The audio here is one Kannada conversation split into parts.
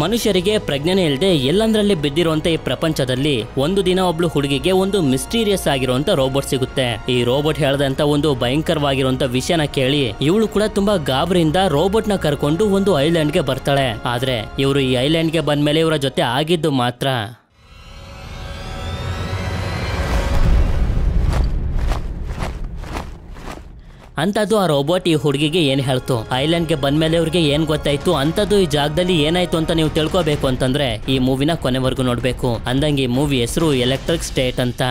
ಮನುಷ್ಯರಿಗೆ ಪ್ರಜ್ಞೆನೇ ಇಲ್ಲದೆ ಎಲ್ಲಂದ್ರಲ್ಲಿ ಬಿದ್ದಿರುವಂತ ಈ ಪ್ರಪಂಚದಲ್ಲಿ ಒಂದು ದಿನ ಒಬ್ಳು ಹುಡುಗಿಗೆ ಒಂದು ಮಿಸ್ಟೀರಿಯಸ್ ಆಗಿರುವಂತ ರೋಬೋಟ್ ಸಿಗುತ್ತೆ. ಈ ರೋಬೋಟ್ ಹೇಳದಂತ ಒಂದು ಭಯಂಕರವಾಗಿರುವಂತ ವಿಷಯನ ಕೇಳಿ ಇವಳು ಕೂಡ ತುಂಬಾ ಗಾಬರಿಯಿಂದ ರೋಬೋಟ್ ನ ಕರ್ಕೊಂಡು ಒಂದು ಐಲ್ಯಾಂಡ್ ಗೆ ಬರ್ತಾಳೆ. ಆದ್ರೆ ಇವರು ಈ ಐಲ್ಯಾಂಡ್ ಗೆ ಬಂದ್ಮೇಲೆ ಇವರ ಜೊತೆ ಆಗಿದ್ದು ಮಾತ್ರ ಅಂತದ್ದು ಆ ರೋಬೋಟ್ ಈ ಹುಡುಗಿಗೆ ಏನ್ ಹೇಳ್ತು, ಐಲ್ಯಾಂಡ್ ಗೆ ಬಂದ್ಮೇಲೆ ಇವ್ರಿಗೆ ಏನ್ ಗೊತ್ತಾಯ್ತು, ಅಂತದ್ದು ಈ ಜಾಗದಲ್ಲಿ ಏನಾಯ್ತು ಅಂತ ನೀವು ತಿಳ್ಕೊಬೇಕು ಅಂತಂದ್ರೆ ಈ ಮೂವಿನ ಕೊನೆವರೆಗೂ ನೋಡ್ಬೇಕು. ಅಂದಂಗೆ ಈ ಮೂವಿ ಹೆಸರು ಎಲೆಕ್ಟ್ರಿಕ್ ಸ್ಟೇಟ್ ಅಂತ.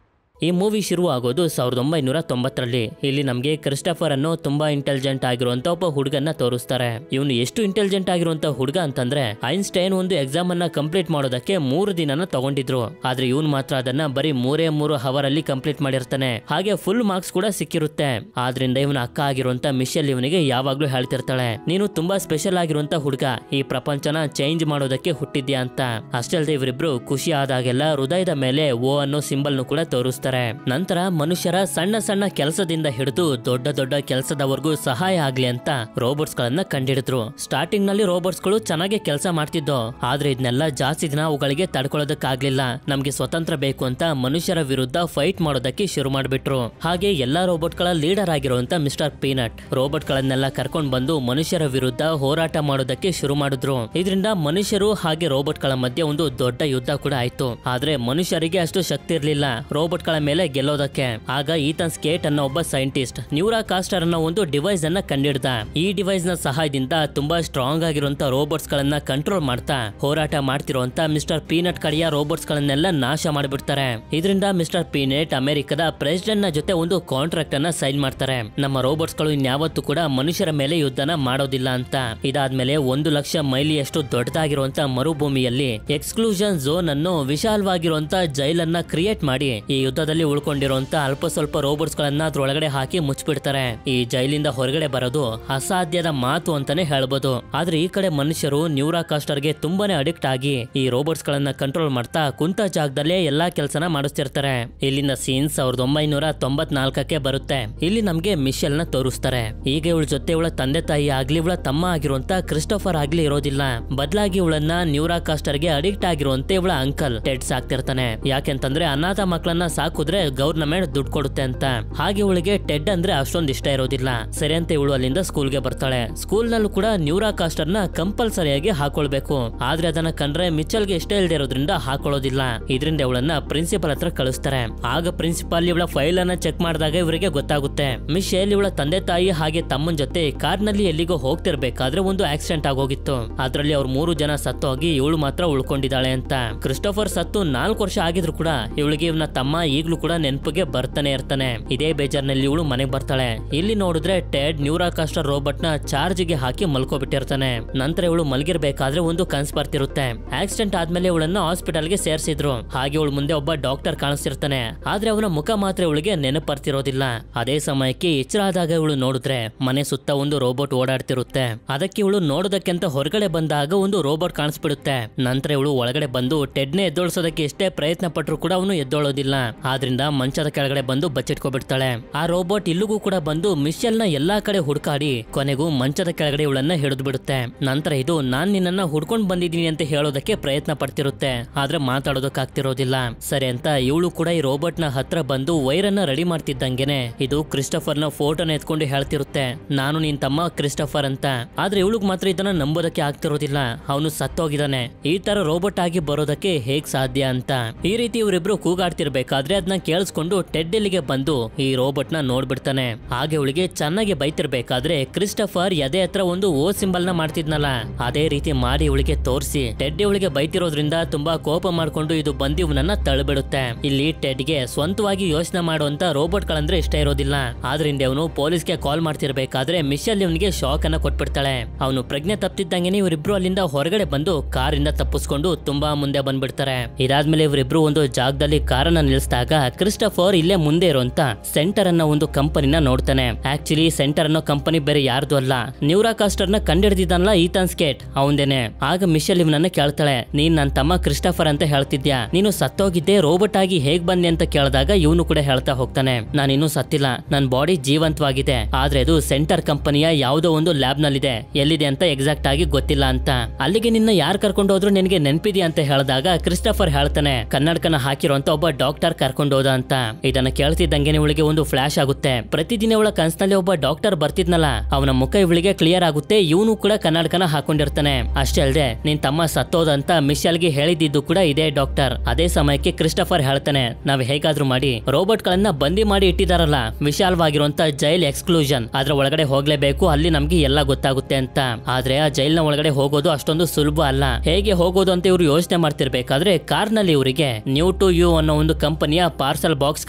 ಈ ಮೂವಿ ಶುರು ಆಗೋದು 1990ರಲ್ಲಿ. ಇಲ್ಲಿ ನಮಗೆ ಕ್ರಿಸ್ಟಫರ್ ಅನ್ನೋ ತುಂಬಾ ಇಂಟೆಲಿಜೆಂಟ್ ಆಗಿರುವಂತ ಒಬ್ಬ ಹುಡುಗನ್ನ ತೋರಿಸ್ತಾರೆ. ಇವನು ಎಷ್ಟು ಇಂಟೆಲಿಜೆಂಟ್ ಆಗಿರುವಂತ ಹುಡುಗ ಅಂತಂದ್ರೆ ಐನ್ಸ್ಟೈನ್ ಒಂದು ಎಕ್ಸಾಮ್ ಅನ್ನ ಕಂಪ್ಲೀಟ್ ಮಾಡೋದಕ್ಕೆ 3 ದಿನನ ತಗೊಂಡಿದ್ರು. ಆದ್ರೆ ಇವನು ಮಾತ್ರ ಅದನ್ನ ಬರೀ 3 ಅವರ್ ಅಲ್ಲಿ ಕಂಪ್ಲೀಟ್ ಮಾಡಿರ್ತಾನೆ. ಹಾಗೆ ಫುಲ್ ಮಾರ್ಕ್ಸ್ ಕೂಡ ಸಿಕ್ಕಿರುತ್ತೆ. ಆದ್ರಿಂದ ಇವನ ಅಕ್ಕ ಆಗಿರುವಂತ ಮಿಶೆಲ್ ಇವನಿಗೆ ಯಾವಾಗ್ಲೂ ಹೇಳ್ತಿರ್ತಾಳೆ, ನೀನು ತುಂಬಾ ಸ್ಪೆಷಲ್ ಆಗಿರುವಂತ ಹುಡುಗ, ಈ ಪ್ರಪಂಚನ ಚೇಂಜ್ ಮಾಡೋದಕ್ಕೆ ಹುಟ್ಟಿದ್ಯಾ ಅಂತ. ಅಷ್ಟೇ ಅಲ್ಲದೆ ಇವರಿಬ್ರು ಖುಷಿ ಆದಾಗೆಲ್ಲ ಹೃದಯದ ಮೇಲೆ ಓ ಅನ್ನೋ ಸಿಂಬಲ್ ನು ಕೂಡ ತೋರಿಸ್ತಾರೆ. ನಂತರ ಮನುಷ್ಯರ ಸಣ್ಣ ಸಣ್ಣ ಕೆಲಸದಿಂದ ಹಿಡಿದು ದೊಡ್ಡ ದೊಡ್ಡ ಕೆಲಸದವರೆಗೂ ಸಹಾಯ ಆಗ್ಲಿ ಅಂತ ರೋಬೋಟ್ಸ್ ಗಳನ್ನ ಕಂಡಿಡಿದ್ರು. ಸ್ಟಾರ್ಟಿಂಗ್ ನಲ್ಲಿ ರೋಬೋಟ್ಸ್ ಗಳು ಚೆನ್ನಾಗಿ ಕೆಲಸ ಮಾಡ್ತಿದ್ದೋ, ಆದ್ರೆ ಇದನ್ನೆಲ್ಲ ಜಾಸ್ತಿ ದಿನ ಅವುಗಳಿಗೆ ತಡ್ಕೊಳ್ಳೋದಕ್ಕಾಗ್ಲಿಲ್ಲ. ನಮ್ಗೆ ಸ್ವತಂತ್ರ ಬೇಕು ಅಂತ ಮನುಷ್ಯರ ವಿರುದ್ಧ ಫೈಟ್ ಮಾಡೋದಕ್ಕೆ ಶುರು ಮಾಡ್ಬಿಟ್ರು. ಹಾಗೆ ಎಲ್ಲಾ ರೋಬೋಟ್ ಗಳ ಲೀಡರ್ ಆಗಿರುವಂತ ಮಿಸ್ಟರ್ ಪೀನಟ್ ರೋಬೋಟ್ ಗಳನ್ನೆಲ್ಲ ಕರ್ಕೊಂಡ್ ಬಂದು ಮನುಷ್ಯರ ವಿರುದ್ಧ ಹೋರಾಟ ಮಾಡೋದಕ್ಕೆ ಶುರು ಮಾಡಿದ್ರು. ಇದರಿಂದ ಮನುಷ್ಯರು ಹಾಗೆ ರೋಬೋಟ್ ಗಳ ಮಧ್ಯೆ ಒಂದು ದೊಡ್ಡ ಯುದ್ಧ ಕೂಡ ಆಯ್ತು. ಆದ್ರೆ ಮನುಷ್ಯರಿಗೆ ಅಷ್ಟು ಶಕ್ತಿ ಇರ್ಲಿಲ್ಲ ರೋಬೋಟ್ ಗಳ ಮೇಲೆ ಗೆಲ್ಲೋದಕ್ಕೆ. ಆಗ ಈತನ್ ಸ್ಕೇಟ್ ಅನ್ನೋ ಒಬ್ಬ ಸೈಂಟಿಸ್ಟ್ ನ್ಯೂರಾ ಕಾಸ್ಟರ್ ಅನ್ನೋ ಒಂದು ಡಿವೈಸ್ ಅನ್ನ ಕಂಡಿಡ್ದ. ಈ ಡಿವೈಸ್ ನ ಸಹಾಯದಿಂದ ತುಂಬಾ ಸ್ಟ್ರಾಂಗ್ ಆಗಿರುವಂತ ರೋಬೋಟ್ಸ್ ಗಳನ್ನ ಕಂಟ್ರೋಲ್ ಮಾಡ್ತಾ ಹೋರಾಟ ಮಾಡ್ತಿರುವಂತ ಮಿಸ್ಟರ್ ಪೀನಟ್ ಕಡೆಯ ರೋಬೋಟ್ಸ್ ಗಳನ್ನೆಲ್ಲ ನಾಶ ಮಾಡಿಬಿಡ್ತಾರೆ. ಇದರಿಂದ ಮಿಸ್ಟರ್ ಪೀನಟ್ ಅಮೆರಿಕದ ಪ್ರೆಸಿಡೆಂಟ್ ನ ಜೊತೆ ಒಂದು ಕಾಂಟ್ರಾಕ್ಟ್ ಅನ್ನ ಸೈನ್ ಮಾಡ್ತಾರೆ. ನಮ್ಮ ರೋಬೋಟ್ಸ್ ಗಳು ಇನ್ಯಾವತ್ತೂ ಕೂಡ ಮನುಷ್ಯರ ಮೇಲೆ ಯುದ್ಧನ ಮಾಡೋದಿಲ್ಲ ಅಂತ. ಇದಾದ್ಮೇಲೆ 1 ಲಕ್ಷ ಮೈಲಿಯಷ್ಟು ದೊಡ್ಡದಾಗಿರುವಂತ ಮರುಭೂಮಿಯಲ್ಲಿ ಎಕ್ಸ್ಕ್ಲೂಷನ್ ಝೋನ್ ಅನ್ನು ವಿಶಾಲವಾಗಿರುವಂತ ಜೈಲನ್ನ ಕ್ರಿಯೇಟ್ ಮಾಡಿ ಈ ಯುದ್ಧದಲ್ಲಿ ಉಳ್ಕೊಂಡಿರುವಂತ ಅಲ್ಪ ಸ್ವಲ್ಪ ರೋಬೋಟ್ಸ್ ಗಳನ್ನ ಅದ್ರೊಳಗಡೆ ಹಾಕಿ ಮುಚ್ಚಿಬಿಡ್ತಾರೆ. ಈ ಜೈಲಿಂದ ಹೊರಗಡೆ ಬರೋದು ಅಸಾಧ್ಯದ ಮಾತು ಅಂತಾನೆ ಹೇಳ್ಬೋದು. ಆದ್ರೆ ಈ ಕಡೆ ಮನುಷ್ಯರು ನ್ಯೂರಾ ಕಾಸ್ಟರ್ ಗೆ ತುಂಬಾನೇ ಅಡಿಕ್ಟ್ ಆಗಿ ಈ ರೋಬೋಟ್ಸ್ ಗಳನ್ನ ಕಂಟ್ರೋಲ್ ಮಾಡ್ತಾ ಕುಂತ ಜಾಗದಲ್ಲೇ ಎಲ್ಲಾ ಕೆಲಸನ ಮಾಡಿಸ್ತಿರ್ತಾರೆ. ಇಲ್ಲಿಂದ ಸೀನ್ಸ್ 1994ಕ್ಕೆ ಬರುತ್ತೆ. ಇಲ್ಲಿ ನಮ್ಗೆ ಮಿಶೆಲ್ ನ ತೋರಿಸ್ತಾರೆ. ಈಗ ಇವಳ ಜೊತೆ ಇವಳ ತಂದೆ ತಾಯಿ ಆಗ್ಲಿ ಇವಳ ತಮ್ಮ ಆಗಿರುವಂತ ಕ್ರಿಸ್ಟೋಫರ್ ಆಗ್ಲಿ ಇರೋದಿಲ್ಲ. ಬದಲಾಗಿ ಇವಳನ್ನ ನ್ಯೂರಾ ಕಾಸ್ಟರ್ ಗೆ ಅಡಿಕ್ಟ್ ಆಗಿರುವಂತೆ ಇವಳ ಅಂಕಲ್ ಟೆಡ್ ಸಾಕ್ತಿರ್ತಾನೆ. ಯಾಕೆಂತಂದ್ರೆ ಅನಾಥ ಮಕ್ಕಳನ್ನ ಸಾಕುದ್ರೆ ಗವರ್ನಮೆಂಟ್ ದುಡ್ಡು ಕೊಡುತ್ತೆ ಅಂತ. ಹಾಗೆ ಇವಳಿಗೆ ಟೆಡ್ ಅಂದ್ರೆ ಅಷ್ಟೊಂದು ಇಷ್ಟ ಇರೋದಿಲ್ಲ. ಸರಿ ಅಂತ ಇವಳು ಅಲ್ಲಿಂದ ಸ್ಕೂಲ್ಗೆ ಬರ್ತಾಳೆ. ಸ್ಕೂಲ್ ನಲ್ಲೂ ಕೂಡ ನ್ಯೂರಾ ಕಾಸ್ಟರ್ ನ ಕಂಪಲ್ಸರಿಯಾಗಿ ಹಾಕೊಳ್ಬೇಕು. ಆದ್ರೆ ಅದನ್ನ ಕಂಡ್ರೆ ಮಿಚಲ್ಗೆ ಇಷ್ಟ ಇಲ್ಲದೆ ಇರೋದ್ರಿಂದ ಹಾಕೊಳ್ಳೋದಿಲ್ಲ. ಇದರಿಂದ ಇವಳನ್ನ ಪ್ರಿನ್ಸಿಪಲ್ ಹತ್ರ ಕಳಿಸ್ತಾರೆ. ಆಗ ಪ್ರಿನ್ಸಿಪಾಲ್ ಇವಳ ಫೈಲ್ ಅನ್ನ ಚೆಕ್ ಮಾಡಿದಾಗ ಇವರಿಗೆ ಗೊತ್ತಾಗುತ್ತೆ ಮಿಶೆಲ್ ಇವಳ ತಂದೆ ತಾಯಿ ಹಾಗೆ ತಮ್ಮನ ಜೊತೆ ಕಾರ್ ನಲ್ಲಿ ಎಲ್ಲಿಗೋ ಹೋಗ್ತಿರ್ಬೇಕಾದ್ರೆ ಒಂದು ಆಕ್ಸಿಡೆಂಟ್ ಆಗೋಗಿತ್ತು. ಅದ್ರಲ್ಲಿ ಅವ್ರು 3 ಜನ ಸತ್ತೋಗಿ ಇವಳು ಮಾತ್ರ ಉಳ್ಕೊಂಡಿದ್ದಾಳೆ ಅಂತ. ಕ್ರಿಸ್ಟೋಫರ್ ಸತ್ತು 4 ವರ್ಷ ಆಗಿದ್ರು ಕೂಡ ಇವಳಿಗೆ ಇವನ ತಮ್ಮ ಈಗ್ಲೂ ಕೂಡ ನೆನಪಿಗೆ ಬರ್ತಾನೆ ಇರ್ತಾನೆ. ಇದೇ ಬೇಜಾರ್ನಲ್ಲಿ ಇವಳು ಮನೆಗೆ ಬರ್ತಾಳೆ. ಇಲ್ಲಿ ನೋಡಿದ್ರೆ ಟೆಡ್ ನ್ಯೂರಾ ಕಾಸ್ಟರ್ ರೋಬೋಟ್ ನ ಚಾರ್ಜ್ ಗೆ ಹಾಕಿ ಮಲ್ಕೋಬಿಟ್ಟಿರ್ತಾನೆ. ನಂತರ ಇವಳು ಮಲಗಿರ್ಬೇಕಾದ್ರೆ ಒಂದು ಕನ್ಸ್ ಬರ್ತಿರುತ್ತೆ. ಆಕ್ಸಿಡೆಂಟ್ ಆದ್ಮೇಲೆ ಇವಳನ್ನ ಹಾಸ್ಪಿಟಲ್ ಗೆ ಸೇರಿಸಿದ್ರು. ಹಾಗೆ ಇವಳು ಮುಂದೆ ಒಬ್ಬ ಡಾಕ್ಟರ್ ಕಾಣಿಸ್ತಿರ್ತಾನೆ. ಆದ್ರೆ ಅವನ ಮುಖ ಮಾತ್ರ ಇವಳಿಗೆ ನೆನಪು ಬರ್ತಿರೋದಿಲ್ಲ. ಅದೇ ಸಮಯಕ್ಕೆ ಎಚ್ಚರ ಆದಾಗ ಇವಳು ನೋಡಿದ್ರೆ ಮನೆ ಸುತ್ತ ಒಂದು ರೋಬೋಟ್ ಓಡಾಡ್ತಿರುತ್ತೆ. ಅದಕ್ಕೆ ಇವಳು ನೋಡೋದಕ್ಕಿಂತ ಹೊರಗಡೆ ಬಂದಾಗ ಒಂದು ರೋಬೋಟ್ ಕಾಣಿಸ್ಬಿಡುತ್ತೆ. ನಂತರ ಇವಳು ಒಳಗಡೆ ಬಂದು ಟೆಡ್ ನೇ ಎದ್ದೋಳ್ಸೋದಕ್ಕೆ ಎಷ್ಟೇ ಪ್ರಯತ್ನ ಪಟ್ರು ಕೂಡ ಅವನು ಎದ್ದೋಳೋದಿಲ್ಲ. ಆದ್ರಿಂದ ಮಂಚದ ಕೆಳಗಡೆ ಬಂದು ಬಚ್ಚಿಟ್ಕೊಬಿಡ್ತಾಳೆ. ಆ ರೋಬೋಟ್ ಇಲ್ಲಿಗೂ ಕೂಡ ಬಂದು ಮಿಶೆಲ್ ನ ಎಲ್ಲಾ ಕಡೆ ಹುಡುಕಾಡಿ ಕೊನೆಗೂ ಮಂಚದ ಕೆಳಗಡೆ ಇವಳನ್ನ ಹಿಡಿದು ಬಿಡುತ್ತೆ. ನಂತರ ಇದು ನಾನ್ ನಿನ್ನನ್ನ ಹುಡ್ಕೊಂಡ್ ಬಂದಿದ್ದೀನಿ ಅಂತ ಹೇಳೋದಕ್ಕೆ ಪ್ರಯತ್ನ ಪಡ್ತಿರುತ್ತೆ. ಆದ್ರೆ ಮಾತಾಡೋದಕ್ಕಾಗ್ತಿರೋದಿಲ್ಲ. ಸರಿ ಅಂತ ಇವಳು ಕೂಡ ಈ ರೋಬೋಟ್ ನ ಹತ್ರ ಬಂದು ವೈರನ್ನ ರೆಡಿ ಮಾಡ್ತಿದ್ದಂಗೆನೆ ಇದು ಕ್ರಿಸ್ಟೋಫರ್ ನ ಫೋಟೋನ ಎತ್ಕೊಂಡು ಹೇಳ್ತಿರುತ್ತೆ, ನಾನು ನಿನ್ ತಮ್ಮ ಕ್ರಿಸ್ಟೋಫರ್ ಅಂತ. ಆದ್ರೆ ಇವಳಿಗೆ ಮಾತ್ರ ಇದನ್ನ ನಂಬೋದಕ್ಕೆ ಆಗ್ತಿರೋದಿಲ್ಲ. ಅವನು ಸತ್ತೋಗಿದ್ದಾನೆ. ಈ ತರ ರೋಬೋಟ್ ಆಗಿ ಬರೋದಕ್ಕೆ ಹೇಗ್ ಸಾಧ್ಯ ಅಂತ. ಈ ರೀತಿ ಇವರಿಬ್ರು ಕೂಗಾಡ್ತಿರ್ಬೇಕಾದ್ರೆ ಅದನ್ನ ಕೇಳಿಸ್ಕೊಂಡು ಟೆಡ್ ಎಲ್ಲಿಗೆ ಬಂದು ಈ ರೋಬೋಟ್ ನ ನೋಡ್ಬಿಡ್ತಾನೆ. ಹಾಗೆ ಇವಳಿಗೆ ಚೆನ್ನಾಗಿ ಬೈತಿರ್ಬೇಕಾದ್ರೆ ಕ್ರಿಸ್ಟೋಫರ್ ಎದೆ ಹತ್ರ ಒಂದು ಓ ಸಿಂಬಲ್ ನ ಮಾಡ್ತಿದ್ನಲ್ಲ ಅದೇ ರೀತಿ ಮಾಡಿ ಇವಳಿಗೆ ತೋರಿಸಿ ಟೆಡ್ ಇವಳಿಗೆ ಬೈತಿರೋದ್ರಿಂದ ತುಂಬಾ ಕೋಪ ಮಾಡ್ಕೊಂಡು ಇದು ಬಂದು ಇವನನ್ನ ತಳ್ಳಿಬಿಡುತ್ತೆ. ಇಲ್ಲಿ ಟೆಡ್ ಗೆ ಸ್ವಂತವಾಗಿ ಯೋಚನೆ ಮಾಡುವಂತ ರೋಬೋಟ್ ಗಳಂದ್ರೆ ಇಷ್ಟ ಇರೋದಿಲ್ಲ. ಆದ್ರಿಂದ ಅವನು ಪೊಲೀಸ್ಗೆ ಕಾಲ್ ಮಾಡ್ತಿರ್ಬೇಕಾದ್ರೆ ಮಿಶೆಲ್ ಇವನಿಗೆ ಶಾಕ್ ಅನ್ನ ಕೊಟ್ಬಿಡ್ತಾಳೆ. ಅವನು ಪ್ರಜ್ಞೆ ತಪ್ಪಿದ್ದಂಗೆನೆ ಇವರಿಬ್ರು ಅಲ್ಲಿಂದ ಹೊರಗಡೆ ಬಂದು ಕಾರಿಂದ ತಪ್ಪಿಸ್ಕೊಂಡು ತುಂಬಾ ಮುಂದೆ ಬಂದ್ಬಿಡ್ತಾರೆ. ಇದಾದ್ಮೇಲೆ ಇವರಿಬ್ರು ಒಂದು ಜಾಗದಲ್ಲಿ ಕಾರನ್ನ ನಿಲ್ಲಿಸಿದಾಗ ಆಗ ಕ್ರಿಸ್ಟಫರ್ ಇಲ್ಲೇ ಮುಂದೆ ಇರುವಂತ ಸೆಂಟರ್ ಅನ್ನೋ ಒಂದು ಕಂಪನಿನ ನೋಡ್ತಾನೆ. ಆಕ್ಚುಲಿ ಸೆಂಟರ್ ಅನ್ನೋ ಕಂಪನಿ ಬೇರೆ ಯಾರ್ದು ಅಲ್ಲ, ನ್ಯೂರಾಕಾಸ್ಟರ್ ನ ಕಂಡಿಡ್ದಿದ್ದಾನಲ್ಲ ಈತನ್ ಸ್ಕೇಟ್ ಅವಂದೇನೆ. ಆಗ ಮಿಶೆಲ್ ಇವನನ್ನ ಕೇಳ್ತಾಳೆ, ನೀನ್ ನನ್ನ ತಮ್ಮ ಕ್ರಿಸ್ಟಫರ್ ಅಂತ ಹೇಳ್ತಿದ್ಯಾ, ನೀನು ಸತ್ತೋಗಿದ್ದೆ ರೋಬೋಟ್ ಆಗಿ ಹೇಗ್ ಬಂದೆ ಅಂತ ಕೇಳಿದಾಗ ಇವನು ಕೂಡ ಹೇಳ್ತಾ ಹೋಗ್ತಾನೆ, ನಾನಿನ್ನೂ ಸತ್ತಿಲ್ಲ, ನನ್ ಬಾಡಿ ಜೀವಂತವಾಗಿದೆ, ಆದ್ರೆ ಅದು ಸೆಂಟರ್ ಕಂಪನಿಯ ಯಾವುದೋ ಒಂದು ಲ್ಯಾಬ್ ನಲ್ಲಿದೆ, ಎಲ್ಲಿದೆ ಅಂತ ಎಕ್ಸಾಕ್ಟ್ ಆಗಿ ಗೊತ್ತಿಲ್ಲ ಅಂತ. ಅಲ್ಲಿಗೆ ನಿನ್ನ ಯಾರು ಕರ್ಕೊಂಡು ಹೋದ್ರು ನಿನಗೆ ನೆನಪಿದ್ಯಾ ಅಂತ ಹೇಳಿದಾಗ ಕ್ರಿಸ್ಟಫರ್ ಹೇಳ್ತಾನೆ, ಕನ್ನಡಕನ ಹಾಕಿರುವಂತ ಒಬ್ಬ ಡಾಕ್ಟರ್ ಕರ್ಕೊಂಡು ಹೋದ ಅಂತ. ಇದನ್ನ ಕೇಳ್ತಿದ್ದಂಗೆ ಇವಳಿಗೆ ಒಂದು ಫ್ಲಾಶ್ ಆಗುತ್ತೆ. ಪ್ರತಿದಿನ ಇವಳ ಕನ್ಸಿನಲ್ಲಿ ಒಬ್ಬ ಡಾಕ್ಟರ್ ಬರ್ತಿದ್ನಲ್ಲ, ಅವನ ಮುಖ ಇವಳಿಗೆ ಕ್ಲಿಯರ್ ಆಗುತ್ತೆ, ಇವನು ಕೂಡ ಕನ್ನಡಕನ ಹಾಕೊಂಡಿರ್ತಾನೆ. ಅಷ್ಟೇ ಅಲ್ಲದೆ ನಿನ್ ತಮ್ಮ ಸತ್ತೋದಂತ ಮಿಶೆಲ್ಗೆ ಹೇಳಿದ್ದು ಕೂಡ ಇದೇ ಡಾಕ್ಟರ್. ಅದೇ ಸಮಯಕ್ಕೆ ಕ್ರಿಸ್ಟಫರ್ ಹೇಳ್ತಾನೆ, ನಾವ್ ಹೇಗಾದ್ರೂ ಮಾಡಿ ರೋಬೋಟ್ ಗಳನ್ನ ಬಂದಿ ಮಾಡಿ ಇಟ್ಟಿದಾರಲ್ಲ ವಿಶಾಲವಾಗಿರುವಂತ ಜೈಲ್ ಎಕ್ಸ್ಕ್ಲೂಷನ್, ಅದ್ರ ಒಳಗಡೆ ಹೋಗ್ಲೇಬೇಕು, ಅಲ್ಲಿ ನಮ್ಗೆ ಎಲ್ಲ ಗೊತ್ತಾಗುತ್ತೆ ಅಂತ. ಆದ್ರೆ ಆ ಜೈಲ್ ನ ಒಳಗಡೆ ಹೋಗೋದು ಅಷ್ಟೊಂದು ಸುಲಭ ಅಲ್ಲ. ಹೇಗೆ ಹೋಗೋದು ಅಂತ ಇವ್ರು ಯೋಚನೆ ಮಾಡ್ತಿರ್ಬೇಕಾದ್ರೆ ಕಾರ್ ನಲ್ಲಿ ಇವರಿಗೆ ನ್ಯೂ ಟು ಯು ಅನ್ನೋ ಒಂದು ಕಂಪನಿಯ ಪಾರ್ಸಲ್ ಬಾಕ್ಸ್